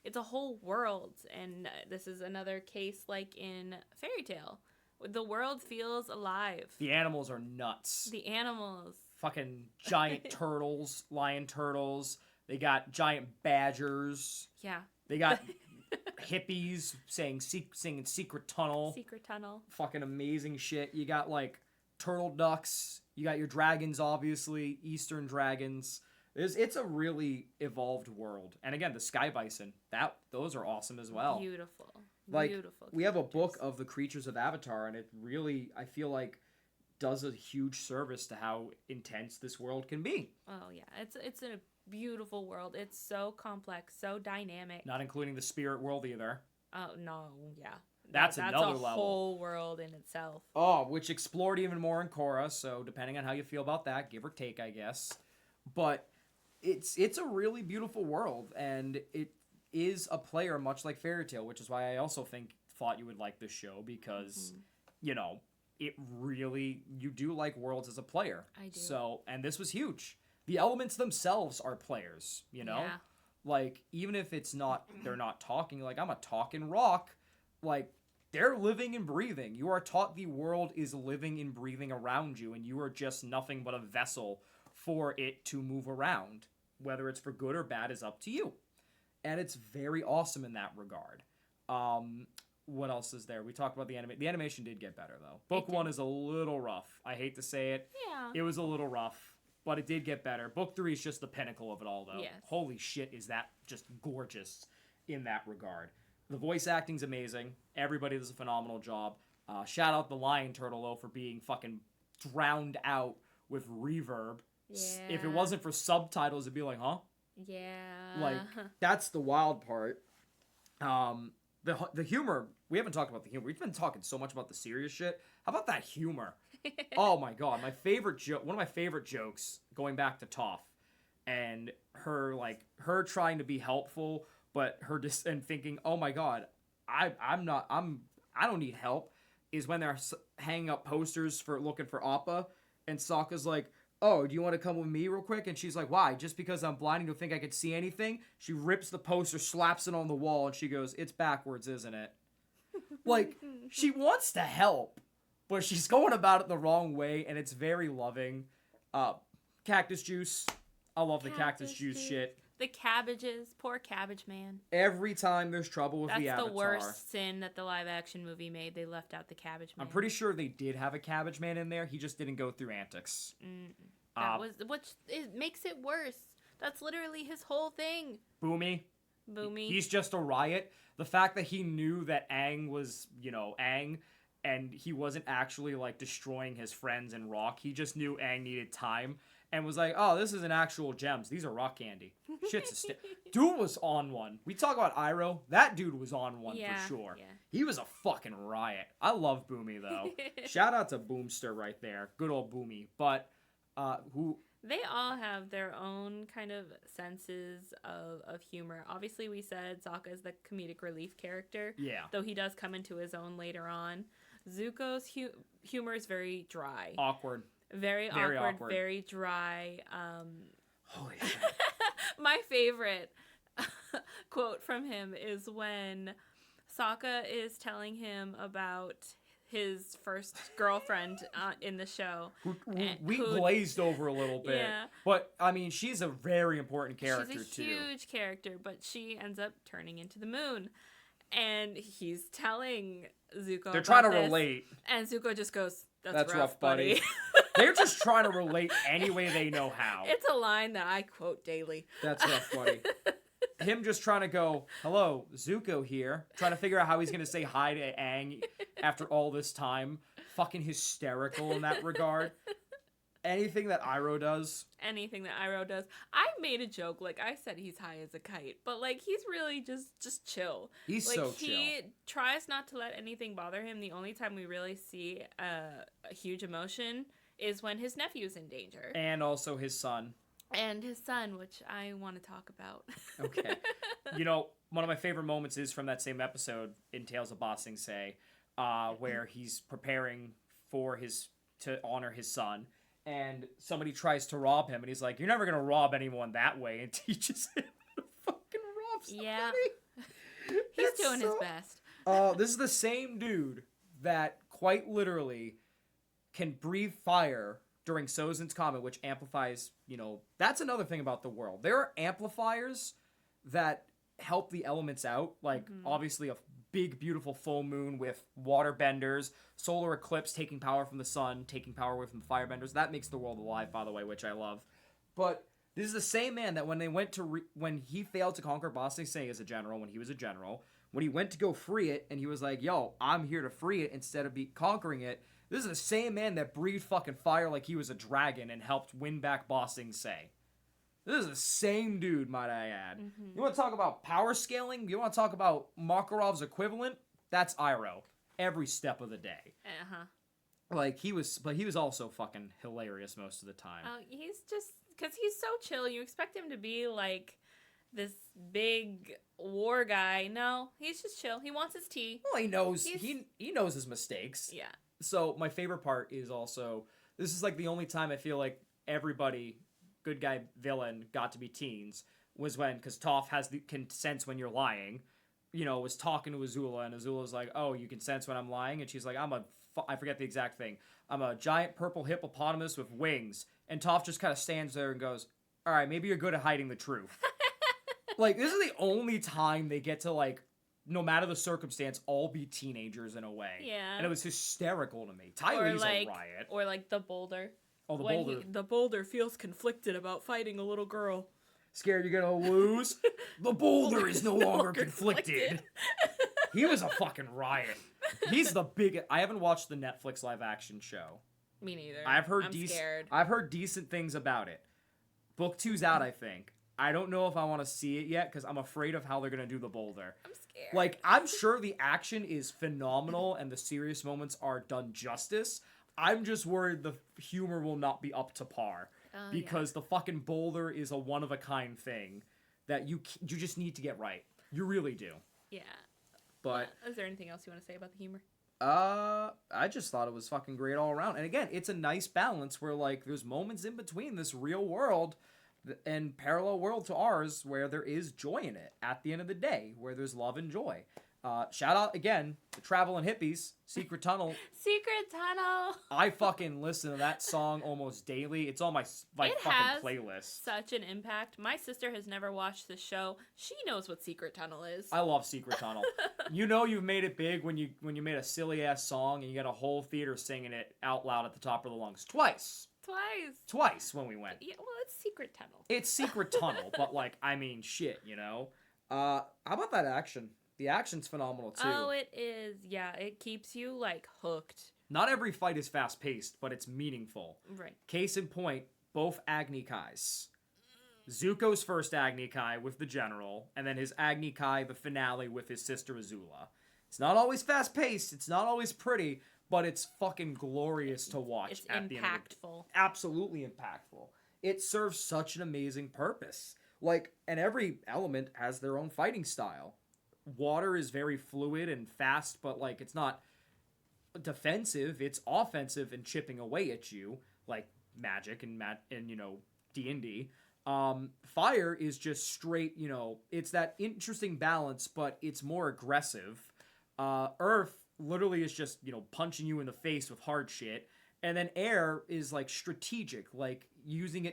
It's a whole world, and this is another case like in Fairy Tale. The world feels alive. The animals are nuts. The animals. Fucking giant turtles, lion turtles. They got giant badgers. Yeah. They got... hippies singing Secret Tunnel. Secret Tunnel. Fucking amazing shit. You got, like, turtle ducks. You got your dragons, obviously. Eastern dragons. It's a really evolved world. And again, the sky bison. Those are awesome as well. Beautiful. Like, beautiful. We have a book of the creatures of Avatar, and it really, I feel like, does a huge service to how intense this world can be. Oh, yeah. It's a beautiful world. It's so complex, so dynamic. Not including the spirit world either. Oh, no, yeah. That's another level. That's a whole world in itself. Oh, which explored even more in Korra, so depending on how you feel about that, give or take, I guess. But it's a really beautiful world, and it is a player much like Fairy Tail, which is why I also thought you would like this show, because, it really, you do like worlds as a player. I do. So, and this was huge. The elements themselves are players, Yeah. Like, even if they're not talking, like, I'm a talking rock, like, they're living and breathing. You are taught the world is living and breathing around you, and you are just nothing but a vessel for it to move around. Whether it's for good or bad is up to you. And it's very awesome in that regard. what else is there? We talked about the anime. The animation did get better though. Book It did. 1 is a little rough. I hate to say it. Yeah. It was a little rough, but it did get better. Book 3 is just the pinnacle of it all though. Yes. Holy shit, is that just gorgeous in that regard. The voice acting's amazing. Everybody does a phenomenal job. Shout out the lion turtle though for being fucking drowned out with reverb. Yeah. If it wasn't for subtitles, it'd be like, huh? Yeah. Like, that's the wild part. The humor, we haven't talked about the humor. We've been talking so much about the serious shit. How about that humor? Oh my god, my favorite joke, one of my favorite jokes, going back to Toph, and her trying to be helpful, but her and thinking, oh my god, I don't need help, is when they're hanging up posters for looking for Appa, and Sokka's like, oh, do you want to come with me real quick? And she's like, why? Just because I'm blind and don't think I could see anything? She rips the poster, slaps it on the wall, and she goes, it's backwards, isn't it? Like, she wants to help, but she's going about it the wrong way, and it's very loving. Cactus juice. I love the cactus juice shit. The cabbages. Poor Cabbage Man. Every time there's trouble with the Avatar. That's the worst sin that the live-action movie made. They left out the Cabbage Man. I'm pretty sure they did have a Cabbage Man in there. He just didn't go through antics. Which it makes it worse. That's literally his whole thing. Boomy. Boomy. He's just a riot. The fact that he knew that Aang was, Aang, and he wasn't actually, like, destroying his friends in rock. He just knew Aang needed time and was like, oh, this isn't actual gems. These are rock candy. Shit's a Dude was on one. We talk about Iroh. That dude was on one for sure. Yeah. He was a fucking riot. I love Boomy, though. Shout out to Boomster right there. Good old Boomy. But, They all have their own kind of senses of humor. Obviously, we said Sokka is the comedic relief character. Yeah. Though he does come into his own later on. Zuko's humor is very dry. Awkward. Very awkward, very dry. Holy shit. My favorite quote from him is when Sokka is telling him about his first girlfriend in the show. We glazed over a little bit. Yeah. But, I mean, she's a very important character, too. She's a huge character, but she ends up turning into the moon. And he's telling Zuko They're trying to this, relate. And Zuko just goes, that's rough, buddy. They're just trying to relate any way they know how. It's a line that I quote daily. That's rough, buddy. Him just trying to go, hello, Zuko here. Trying to figure out how he's going to say hi to Aang after all this time. Fucking hysterical in that regard. Anything that Iroh does. Anything that Iroh does. I made a joke, like I said he's high as a kite, but like he's really just chill. He's like, so chill. He tries not to let anything bother him. The only time we really see a huge emotion is when his nephew's in danger. And also his son. And his son, which I want to talk about. Okay. One of my favorite moments is from that same episode in Tales of Ba Sing Se, where he's preparing to honor his son. And somebody tries to rob him, and he's like, you're never going to rob anyone that way, and teaches him to fucking rob somebody. Yeah. He's doing his best. This is the same dude that quite literally can breathe fire during Sozin's Comet, which amplifies, that's another thing about the world. There are amplifiers that help the elements out, like obviously a big, beautiful full moon with water benders, solar eclipse taking power from the sun, taking power away from the firebenders. That makes the world alive, by the way, which I love. But this is the same man that when they went to when he failed to conquer Ba Sing Se as a general, when he was a general, when he went to go free it, and he was like, yo, I'm here to free it instead of conquering it. This is the same man that breathed fucking fire like he was a dragon and helped win back Ba Sing Se. This is the same dude, might I add. You want to talk about power scaling? You want to talk about Makarov's equivalent? That's Iroh. Every step of the day. Like, he was also fucking hilarious most of the time. Oh, he's just, because he's so chill. You expect him to be, like, this big war guy. No, he's just chill. He wants his tea. Well, he knows, he knows his mistakes. Yeah. So, my favorite part is also, this is, like, the only time I feel like everybody, good guy, villain, got to be teens, was when, because Toph can sense when you're lying, was talking to Azula, and Azula's like, oh, you can sense when I'm lying? And she's like, I forget the exact thing. I'm a giant purple hippopotamus with wings. And Toph just kind of stands there and goes, all right, maybe you're good at hiding the truth. Like, this is the only time they get to, like, no matter the circumstance, all be teenagers in a way. Yeah. And it was hysterical to me. Tyree's a riot. Or like the boulder. Oh, the boulder. The boulder feels conflicted about fighting a little girl. Scared you're gonna lose? The boulder is no longer conflicted. He was a fucking riot. He's the biggest. I haven't watched the Netflix live action show. Me neither. I'm scared. I've heard decent things about it. Book 2's out, I think. I don't know if I want to see it yet because I'm afraid of how they're gonna do the boulder. I'm scared. Like, I'm sure the action is phenomenal and the serious moments are done justice. I'm just worried the humor will not be up to par because the fucking boulder is a one-of-a-kind thing that you just need to get right. You really do. Yeah. But is there anything else you want to say about the humor? I just thought it was fucking great all around. And again, it's a nice balance where, like, there's moments in between this real world and parallel world to ours where there is joy in it at the end of the day, where there's love and joy. Shout out again to Traveling Hippies, Secret Tunnel. Secret Tunnel. I fucking listen to that song almost daily. It's on my fucking playlist. Such an impact. My sister has never watched the show. She knows what Secret Tunnel is. I love Secret Tunnel. You know you've made it big when you made a silly ass song and you got a whole theater singing it out loud at the top of the lungs. Twice when we went. Yeah, well, it's Secret Tunnel. It's Secret Tunnel, but like, I mean, shit, you know. How about that action? The action's phenomenal, too. Oh, it is. Yeah, it keeps you, like, hooked. Not every fight is fast-paced, but it's meaningful. Right. Case in point, both Agni Kais. Zuko's first Agni Kai with the general, and then his Agni Kai, the finale, with his sister Azula. It's not always fast-paced, it's not always pretty, but it's fucking glorious to watch. It's at impactful. The end of absolutely impactful. It serves such an amazing purpose. Like, and every element has their own fighting style. Water is very fluid and fast, but like it's not defensive. It's offensive and chipping away at you, like magic and you know D&D. Fire is just straight. You know, it's that interesting balance, but it's more aggressive. Earth literally is just punching you in the face with hard shit, and then air is like strategic, like using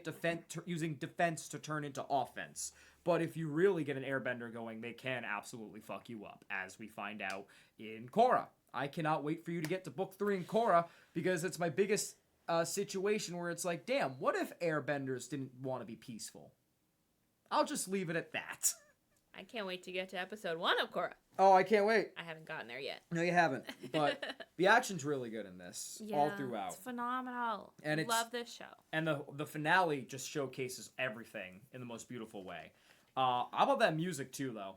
defense to turn into offense. But if you really get an airbender going, they can absolutely fuck you up, as we find out in Korra. I cannot wait for you to get to book 3 in Korra, because it's my biggest situation where it's like, damn, what if airbenders didn't want to be peaceful? I'll just leave it at that. I can't wait to get to episode 1 of Korra. Oh, I can't wait. I haven't gotten there yet. No, you haven't. But the action's really good in this, all throughout. It's phenomenal. And love this show. And the finale just showcases everything in the most beautiful way. How about that music too, though?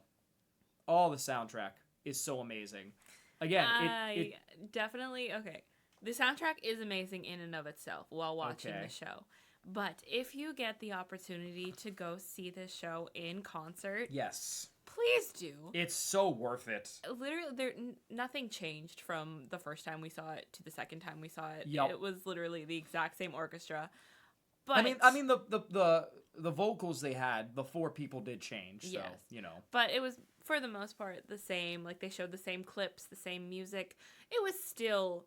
Oh, the soundtrack is so amazing. Again, it definitely okay. The soundtrack is amazing in and of itself while watching the show. But if you get the opportunity to go see this show in concert, yes, please do. It's so worth it. Literally, nothing changed from the first time we saw it to the second time we saw it. Yep. It was literally the exact same orchestra. But I mean the vocals they had, the 4 people did change. So, yes. But it was for the most part the same. Like they showed the same clips, the same music. It was still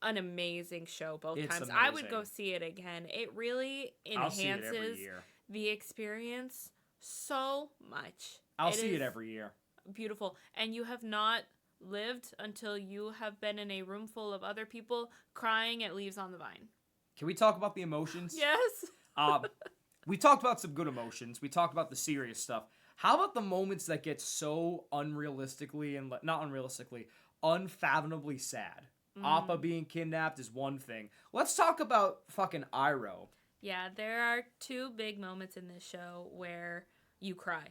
an amazing show both times. Amazing. I would go see it again. It really enhances the experience so much. I'll see it every year. Beautiful. And you have not lived until you have been in a room full of other people crying at Leaves on the Vine. Can we talk about the emotions? Yes. We talked about some good emotions. We talked about the serious stuff. How about the moments that get so unfathomably sad? Appa being kidnapped is one thing. Let's talk about fucking Iroh. Yeah, there are 2 big moments in this show where you cry.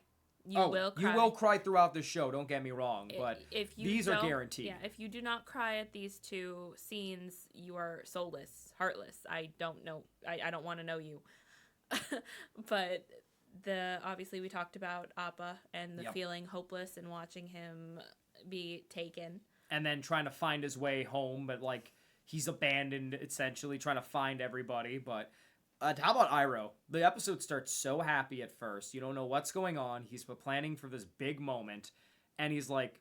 You will cry. You will cry throughout the show, don't get me wrong, but these are guaranteed. Yeah, if you do not cry at these 2 scenes, you are soulless, heartless. I don't know. I don't want to know you. But obviously we talked about Appa and the feeling hopeless and watching him be taken. And then trying to find his way home, but like he's abandoned, essentially, trying to find everybody. But how about Iroh? The episode starts so happy at first. You don't know what's going on. He's planning for this big moment. And he's like,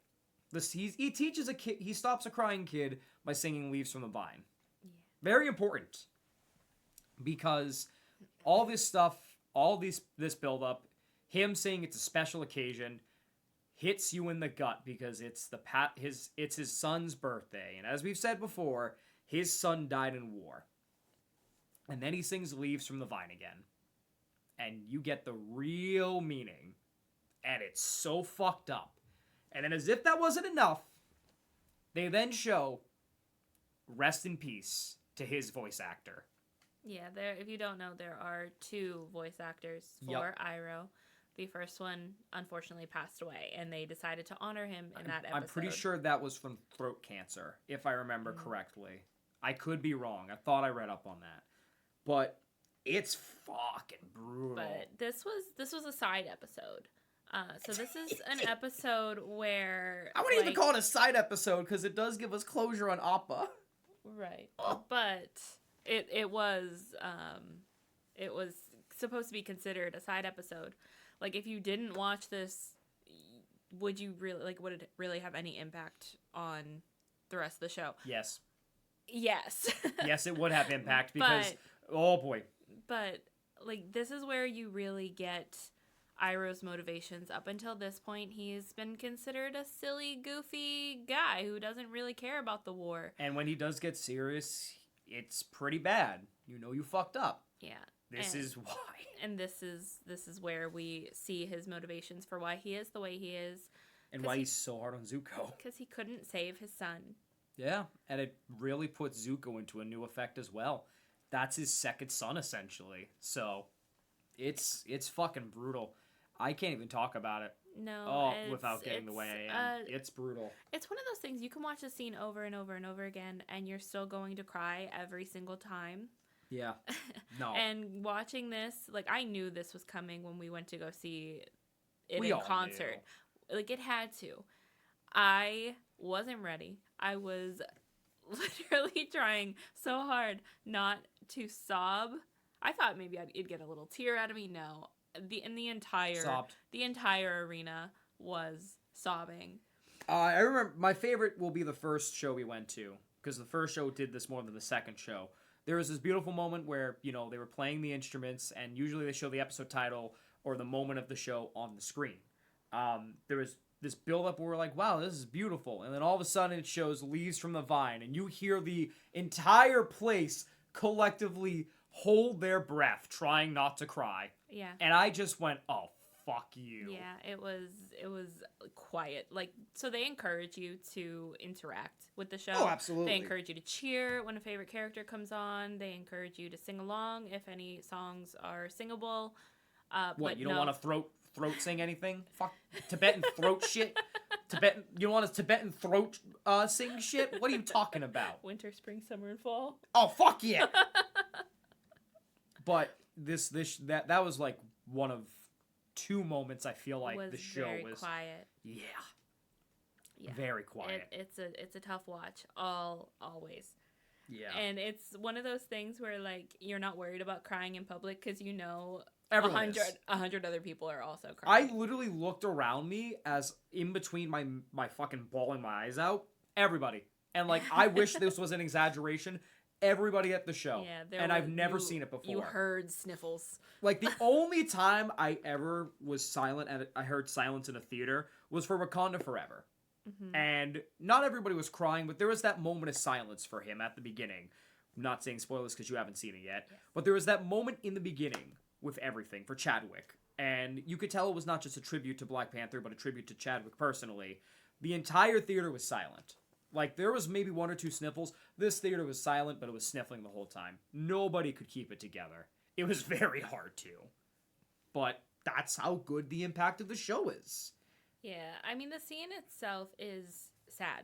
he teaches a kid, he stops a crying kid by singing Leaves from the Vine. Yeah. Very important. Because all this stuff, this build up, him saying it's a special occasion, hits you in the gut because it's his son's birthday, and as we've said before, his son died in war. And then he sings Leaves from the Vine again. And you get the real meaning. And it's so fucked up. And then as if that wasn't enough, they then show rest in peace to his voice actor. Yeah, if you don't know, there are 2 voice actors for Iroh. The first one, unfortunately, passed away, and they decided to honor him in that episode. I'm pretty sure that was from throat cancer, if I remember correctly. I could be wrong. I thought I read up on that. But it's fucking brutal. But this was a side episode. So this is an episode where... I wouldn't even call it a side episode, because it does give us closure on Appa. Right. But it was supposed to be considered a side episode. Like, if you didn't watch this, would it really have any impact on the rest of the show? Yes. Yes. Yes, it would have impact because, oh boy. But, like, this is where you really get Iroh's motivations. Up until this point, he's been considered a silly, goofy guy who doesn't really care about the war. And when he does get serious, it's pretty bad. You know you fucked up. Yeah. This is why. And this is where we see his motivations for why he is the way he is. And why he's so hard on Zuko. Because he couldn't save his son. Yeah, and it really puts Zuko into a new effect as well. That's his second son, essentially. So, it's fucking brutal. I can't even talk about it. No. Without getting the way I am. It's brutal. It's one of those things, you can watch a scene over and over and over again, and you're still going to cry every single time. Yeah. No. And watching this, like, I knew this was coming when we went to go see it We in all concert. knew. Like, it had to. I wasn't ready. I was literally trying so hard not to sob. I thought maybe it'd get a little tear out of me. No. The entire arena was sobbing. I remember my favorite will be the first show we went to, because the first show did this more than the second show. There was this beautiful moment where, you know, they were playing the instruments, and usually they show the episode title or the moment of the show on the screen. There was this build-up where we're like, wow, this is beautiful. And then all of a sudden it shows Leaves from the Vine, and you hear the entire place collectively hold their breath, trying not to cry. Yeah. And I just went, oh, fuck you. Yeah, it was quiet. Like, so they encourage you to interact with the show. Oh, absolutely. They encourage you to cheer when a favorite character comes on. They encourage you to sing along if any songs are singable. What, you don't want to throat sing anything? Fuck Tibetan throat shit? You don't want to Tibetan throat sing shit? What are you talking about? Winter, spring, summer, and fall. Oh, fuck yeah! But that was like one of 2 moments I feel like the show was quiet. Yeah. Very quiet. It's a tough watch. Always. Yeah. And it's one of those things where, like, you're not worried about crying in public because you know 100 other people are also crying. I literally looked around me as in between my fucking bawling my eyes out. Everybody. And, like, I wish this was an exaggeration. Everybody at the show. Yeah, and I've never seen it before. You heard sniffles. Like, the only time I ever was silent and I heard silence in a theater was for Wakanda Forever. Mm-hmm. And not everybody was crying, but there was that moment of silence for him at the beginning. I'm not saying spoilers because you haven't seen it yet. Yes. But there was that moment in the beginning with everything for Chadwick. And you could tell it was not just a tribute to Black Panther, but a tribute to Chadwick personally. The entire theater was silent. Like, there was maybe 1 or 2 sniffles. This theater was silent, but it was sniffling the whole time. Nobody could keep it together. It was very hard to. But that's how good the impact of the show is. Yeah, I mean, the scene itself is sad.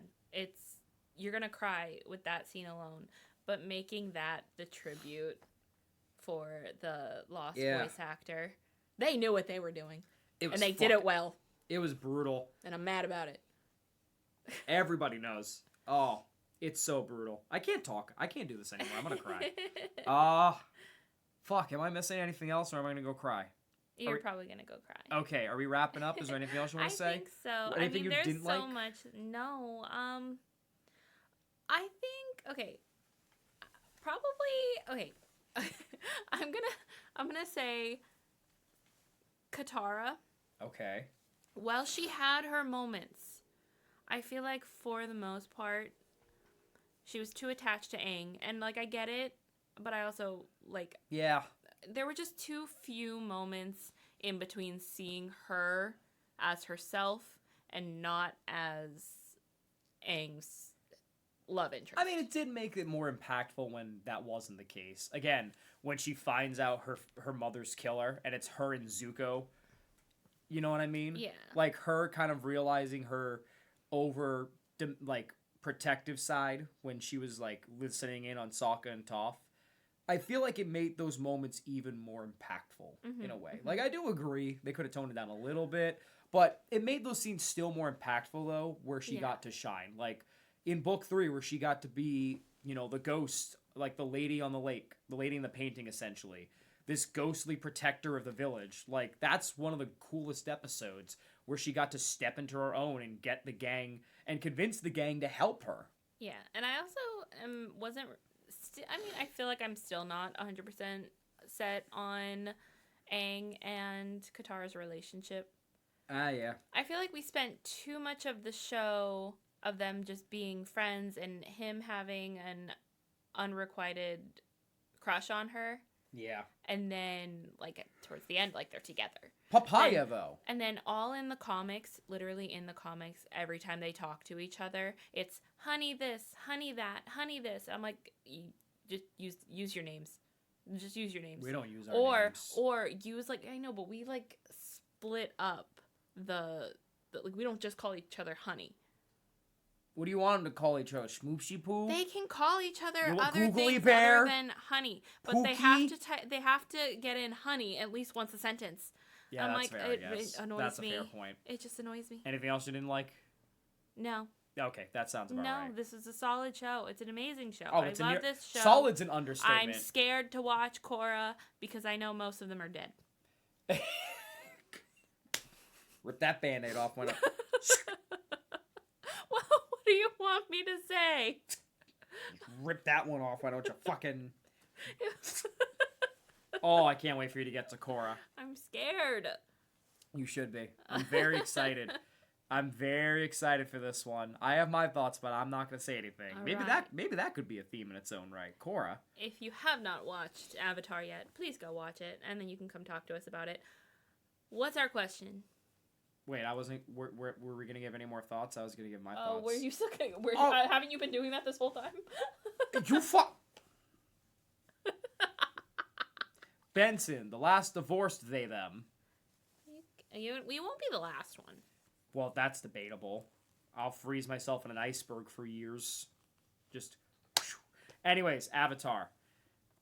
You're gonna cry with that scene alone. But making that the tribute for the lost voice actor, they knew what they were doing. And they did it well. It was brutal. And I'm mad about it. Everybody knows. Oh, it's so brutal. I can't talk. I can't do this anymore. I'm gonna cry. Fuck. Am I missing anything else, or am I gonna go cry? You're probably gonna go cry. Okay. Are we wrapping up? Is there anything else you want to say? I think so. Anything you there's didn't so like? much. No. I think. Okay. Probably. Okay. I'm gonna say Katara. Okay. Well, she had her moments. I feel like for the most part, she was too attached to Aang. And, like, I get it, but I also, like, Yeah. there were just too few moments in between seeing her as herself and not as Aang's love interest. I mean, it did make it more impactful when that wasn't the case. Again, when she finds out her mother's killer and it's her and Zuko, you know what I mean? Yeah. Like her kind of realizing her over like protective side when she was like listening in on Sokka and Toph. I feel like it made those moments even more impactful in a way. Like I do agree they could have toned it down a little bit, but it made those scenes still more impactful though, where she got to shine. Like in book 3 where she got to be, you know, the ghost, like the lady on the lake, the lady in the painting essentially. This ghostly protector of the village. Like that's one of the coolest episodes where she got to step into her own and get the gang and convince the gang to help her. Yeah, and I also wasn't. I mean, I feel like I'm still not 100% set on Aang and Katara's relationship. Yeah. I feel like we spent too much of the show of them just being friends and him having an unrequited crush on her. Yeah. And then, like, towards the end, like, they're together. Papaya, though. And then all in the comics, literally in the comics, every time they talk to each other, it's honey this, honey that, honey this. I'm like, just use your names. Just use your names. We don't use our names. Or use, like, I know, but we, like, split up the like, we don't just call each other honey. What do you want them to call each other? Schmoopsy poo? They can call each other other googly things bear? other than honey, but Pookie? they have to get in honey at least once a sentence. Yeah, I'm that's like, fair, it I guess. annoys That's me. a fair point. It just annoys me. Anything else you didn't like? No. Okay, that sounds about right. No, this is a solid show. It's an amazing show. Oh, I love this show. Solid's an understatement. I'm scared to watch Korra because I know most of them are dead. Rip that Band-Aid off. Well, what do you want me to say? Rip that one off. Why don't you fucking... Oh, I can't wait for you to get to Korra. I'm scared. You should be. I'm very excited. I'm very excited for this one. I have my thoughts, but I'm not going to say anything. All maybe right. that could be a theme in its own right. Korra. If you have not watched Avatar yet, please go watch it, and then you can come talk to us about it. What's our question? Wait, I wasn't... Were we going to give any more thoughts? I was going to give my thoughts. Oh, were you still going... Haven't you been doing that this whole time? You fuck... Benson, the last divorced they them. We won't be the last one. Well, that's debatable. I'll freeze myself in an iceberg for years. Just... Anyways, Avatar.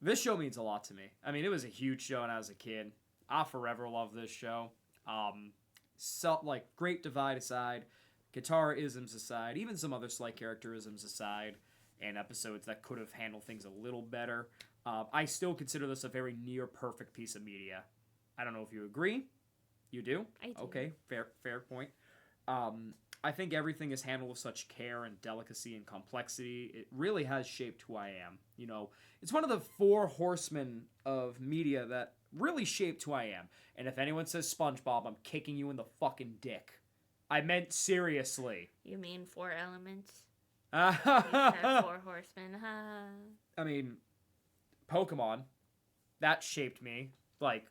This show means a lot to me. I mean, it was a huge show when I was a kid. I'll forever love this show. Great divide aside, guitar isms aside, even some other slight characterisms aside, and episodes that could have handled things a little better, I still consider this a very near-perfect piece of media. I don't know if you agree. You do? I do. Okay, fair point. I think everything is handled with such care and delicacy and complexity. It really has shaped who I am. You know, it's one of the 4 horsemen of media that really shaped who I am. And if anyone says SpongeBob, I'm kicking you in the fucking dick. I meant seriously. You mean 4 elements? You said 4 horsemen, huh? I mean, Pokemon, that shaped me. Like,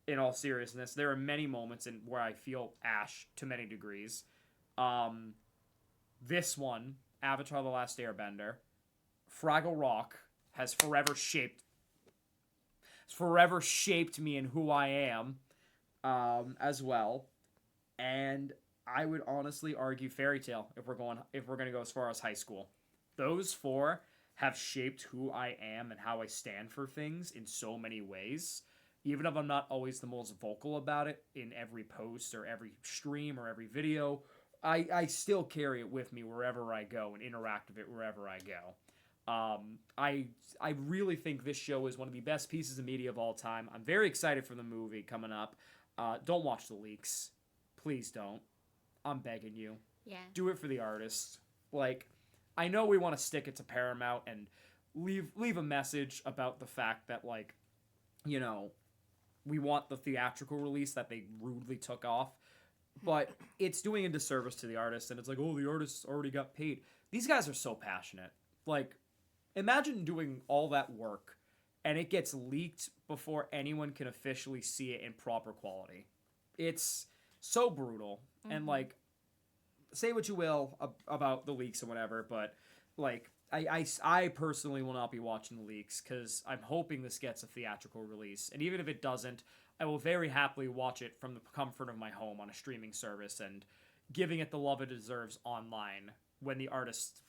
in all seriousness, there are many moments where I feel Ash to many degrees. This one, Avatar: The Last Airbender, Fraggle Rock has forever shaped me in who I am, as well. And I would honestly argue Fairy Tail if we're going to go as far as high school. Those 4 have shaped who I am and how I stand for things in so many ways. Even if I'm not always the most vocal about it in every post or every stream or every video, I still carry it with me wherever I go and interact with it wherever I go. I really think this show is one of the best pieces of media of all time. I'm very excited for the movie coming up. Don't watch the leaks. Please don't. I'm begging you. Yeah. Do it for the artist. Like, I know we want to stick it to Paramount and leave a message about the fact that, like, you know, we want the theatrical release that they rudely took off. But it's doing a disservice to the artist, and it's like, oh, the artist already got paid. These guys are so passionate. Like, imagine doing all that work, and it gets leaked before anyone can officially see it in proper quality. It's so brutal. And, like, say what you will about the leaks and whatever, but, like, I personally will not be watching the leaks, because I'm hoping this gets a theatrical release. And even if it doesn't, I will very happily watch it from the comfort of my home on a streaming service and giving it the love it deserves online when the artists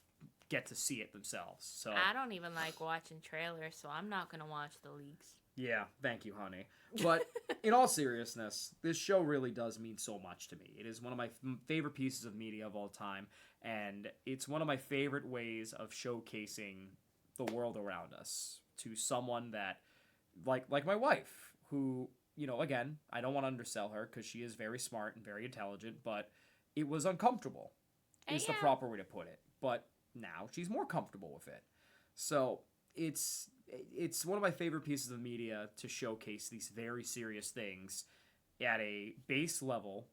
get to see it themselves. So I don't even like watching trailers, so I'm not going to watch the leaks. yeah, thank you, honey. But in all seriousness, this show really does mean so much to me. It is one of my favorite pieces of media of all time, and it's one of my favorite ways of showcasing the world around us to someone that, like my wife, who, you know, again, I don't want to undersell her because she is very smart and very intelligent, but it was uncomfortable is the proper way to put it. But now she's more comfortable with it. So it's one of my favorite pieces of media to showcase these very serious things at a base level,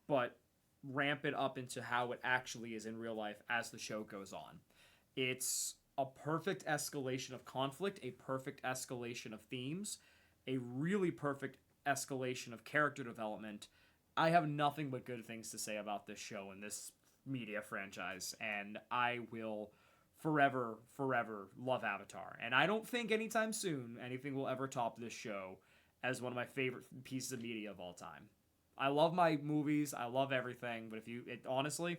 but ramp it up into how it actually is in real life as the show goes on. It's a perfect escalation of conflict, a perfect escalation of themes, a really perfect escalation of character development. I have nothing but good things to say about this show and this media franchise, and I will forever love Avatar. And I don't think anytime soon anything will ever top this show as one of my favorite pieces of media of all time. I love my movies, I love everything, but honestly,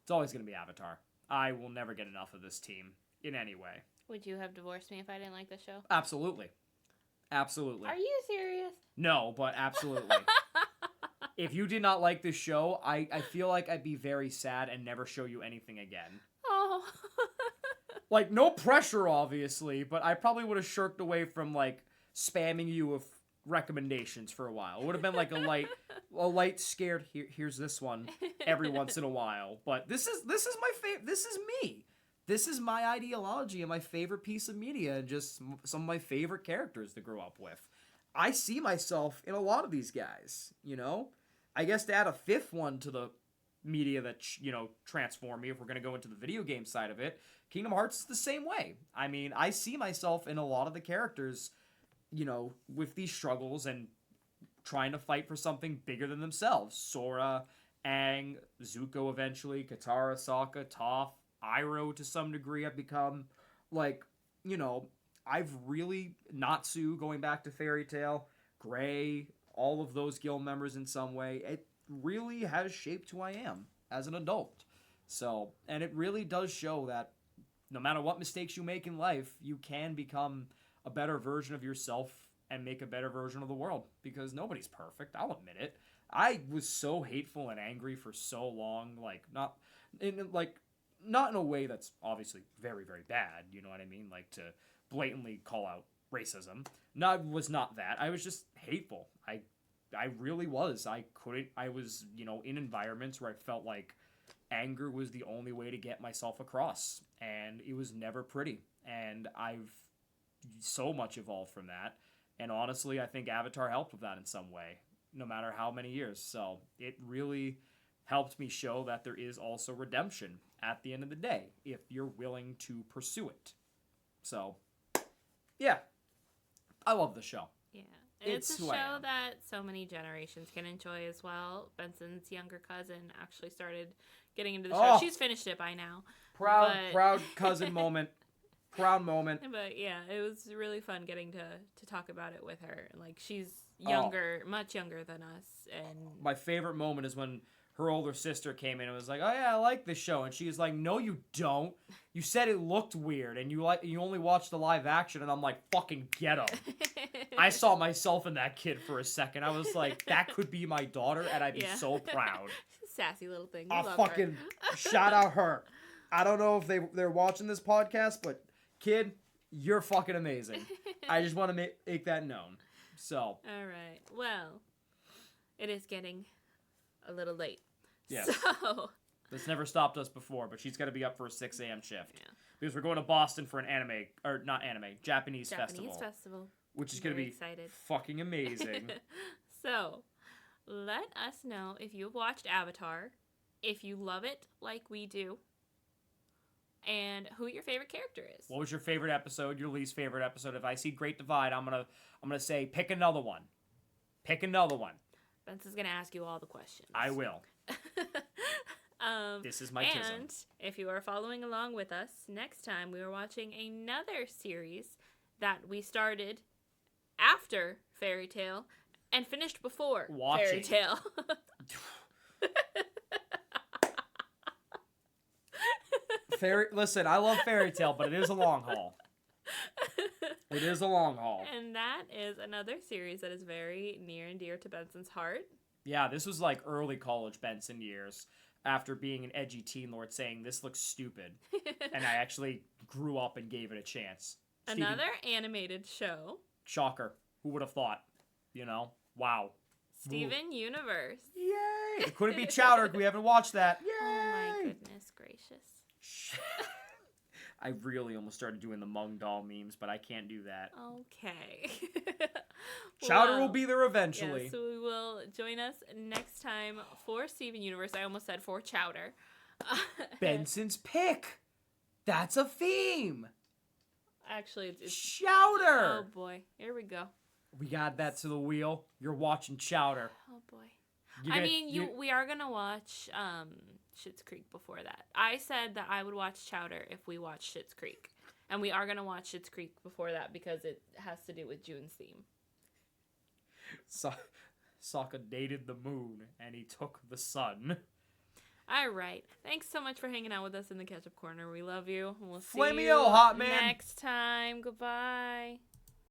it's always going to be Avatar. I will never get enough of this team in any way. Would you have divorced me if I didn't like the show? Absolutely. Absolutely. Are you serious? No, but absolutely. If you did not like this show, I feel like I'd be very sad and never show you anything again. Oh. Like, no pressure, obviously, but I probably would have shirked away from, like, spamming you with recommendations for a while. It would have been like a light scared, here's this one every once in a while. But this is my favorite. This is me. This is my ideology and my favorite piece of media and just some of my favorite characters to grow up with. I see myself in a lot of these guys, you know? I guess to add a fifth one to the media that, you know, transform me, if we're going to go into the video game side of it, Kingdom Hearts is the same way. I mean, I see myself in a lot of the characters, you know, with these struggles and trying to fight for something bigger than themselves. Sora, Aang, Zuko eventually, Katara, Sokka, Toph, Iroh to some degree have become, like, you know, I've really, Natsu going back to Fairy Tail, Gray, all of those guild members in some way, it really has shaped who I am as an adult. So, and it really does show that no matter what mistakes you make in life, you can become a better version of yourself and make a better version of the world, because nobody's perfect. I'll admit it. I was so hateful and angry for so long, like not in a way that's obviously very, very bad, you know what I mean? Like to blatantly call out racism. No, it was not that. I was just hateful. I really was. I was, you know, in environments where I felt like anger was the only way to get myself across, and it was never pretty. And I've so much evolved from that. And honestly, I think Avatar helped with that in some way, no matter how many years. So it really helped me show that there is also redemption at the end of the day, if you're willing to pursue it. So, yeah. I love the show. Yeah. It's a show that so many generations can enjoy as well. Benson's younger cousin actually started getting into the show. She's finished it by now. Proud cousin moment. Proud moment. But yeah, it was really fun getting to talk about it with her. Like, she's younger, much younger than us. And my favorite moment is when her older sister came in and was like, "Oh yeah, I like this show," and she was like, "No, you don't. You said it looked weird, and you only watched the live action." And I'm like, "Fucking get 'em." I saw myself in that kid for a second. I was like, "That could be my daughter," and I'd be so proud. Sassy little thing. I'll fucking shout out her. I don't know if they're watching this podcast, but kid, you're fucking amazing. I just want to make that known. So. All right. Well, it is getting a little late. Yes. So. This never stopped us before, but she's got to be up for a 6 a.m. shift. Yeah. Because we're going to Boston for an Japanese festival. Festival. Which is going to be fucking amazing. So, let us know if you've watched Avatar, if you love it like we do, and who your favorite character is. What was your favorite episode? Your least favorite episode? If I see Great Divide, I'm gonna say pick another one. Pick another one. Benson's gonna ask you all the questions. I will. This is my tism. And if you are following along with us, next time we are watching another series that we started after Fairy Tale and finished before Fairy Tale. Listen, I love Fairy Tale, but it is a long haul. It is a long haul. And that is another series that is very near and dear to Benson's heart. Yeah, this was like early college Benson years, after being an edgy teen lord saying, this looks stupid. And I actually grew up and gave it a chance. Another animated show. Shocker. Who would have thought? You know? Wow. Steven Universe. Yay! It couldn't be Chowder. We haven't watched that. Yay! Oh my goodness gracious. I really almost started doing the Mung Doll memes, but I can't do that. Okay. Chowder will be there eventually. Yeah, so we will join us next time for Steven Universe. I almost said for Chowder. Benson's pick. That's a theme. Actually, it's Chowder. Oh boy, here we go. We got that to the wheel. You're watching Chowder. Oh boy. We are gonna watch Schitt's Creek before that. I said that I would watch Chowder if we watch Schitt's Creek, and we are gonna watch Schitt's Creek before that because it has to do with June's theme. Sokka dated the moon, and he took the sun. All right. Thanks so much for hanging out with us in the Ketchup Corner. We love you. We'll see Flameo, you hot man. next time. Goodbye.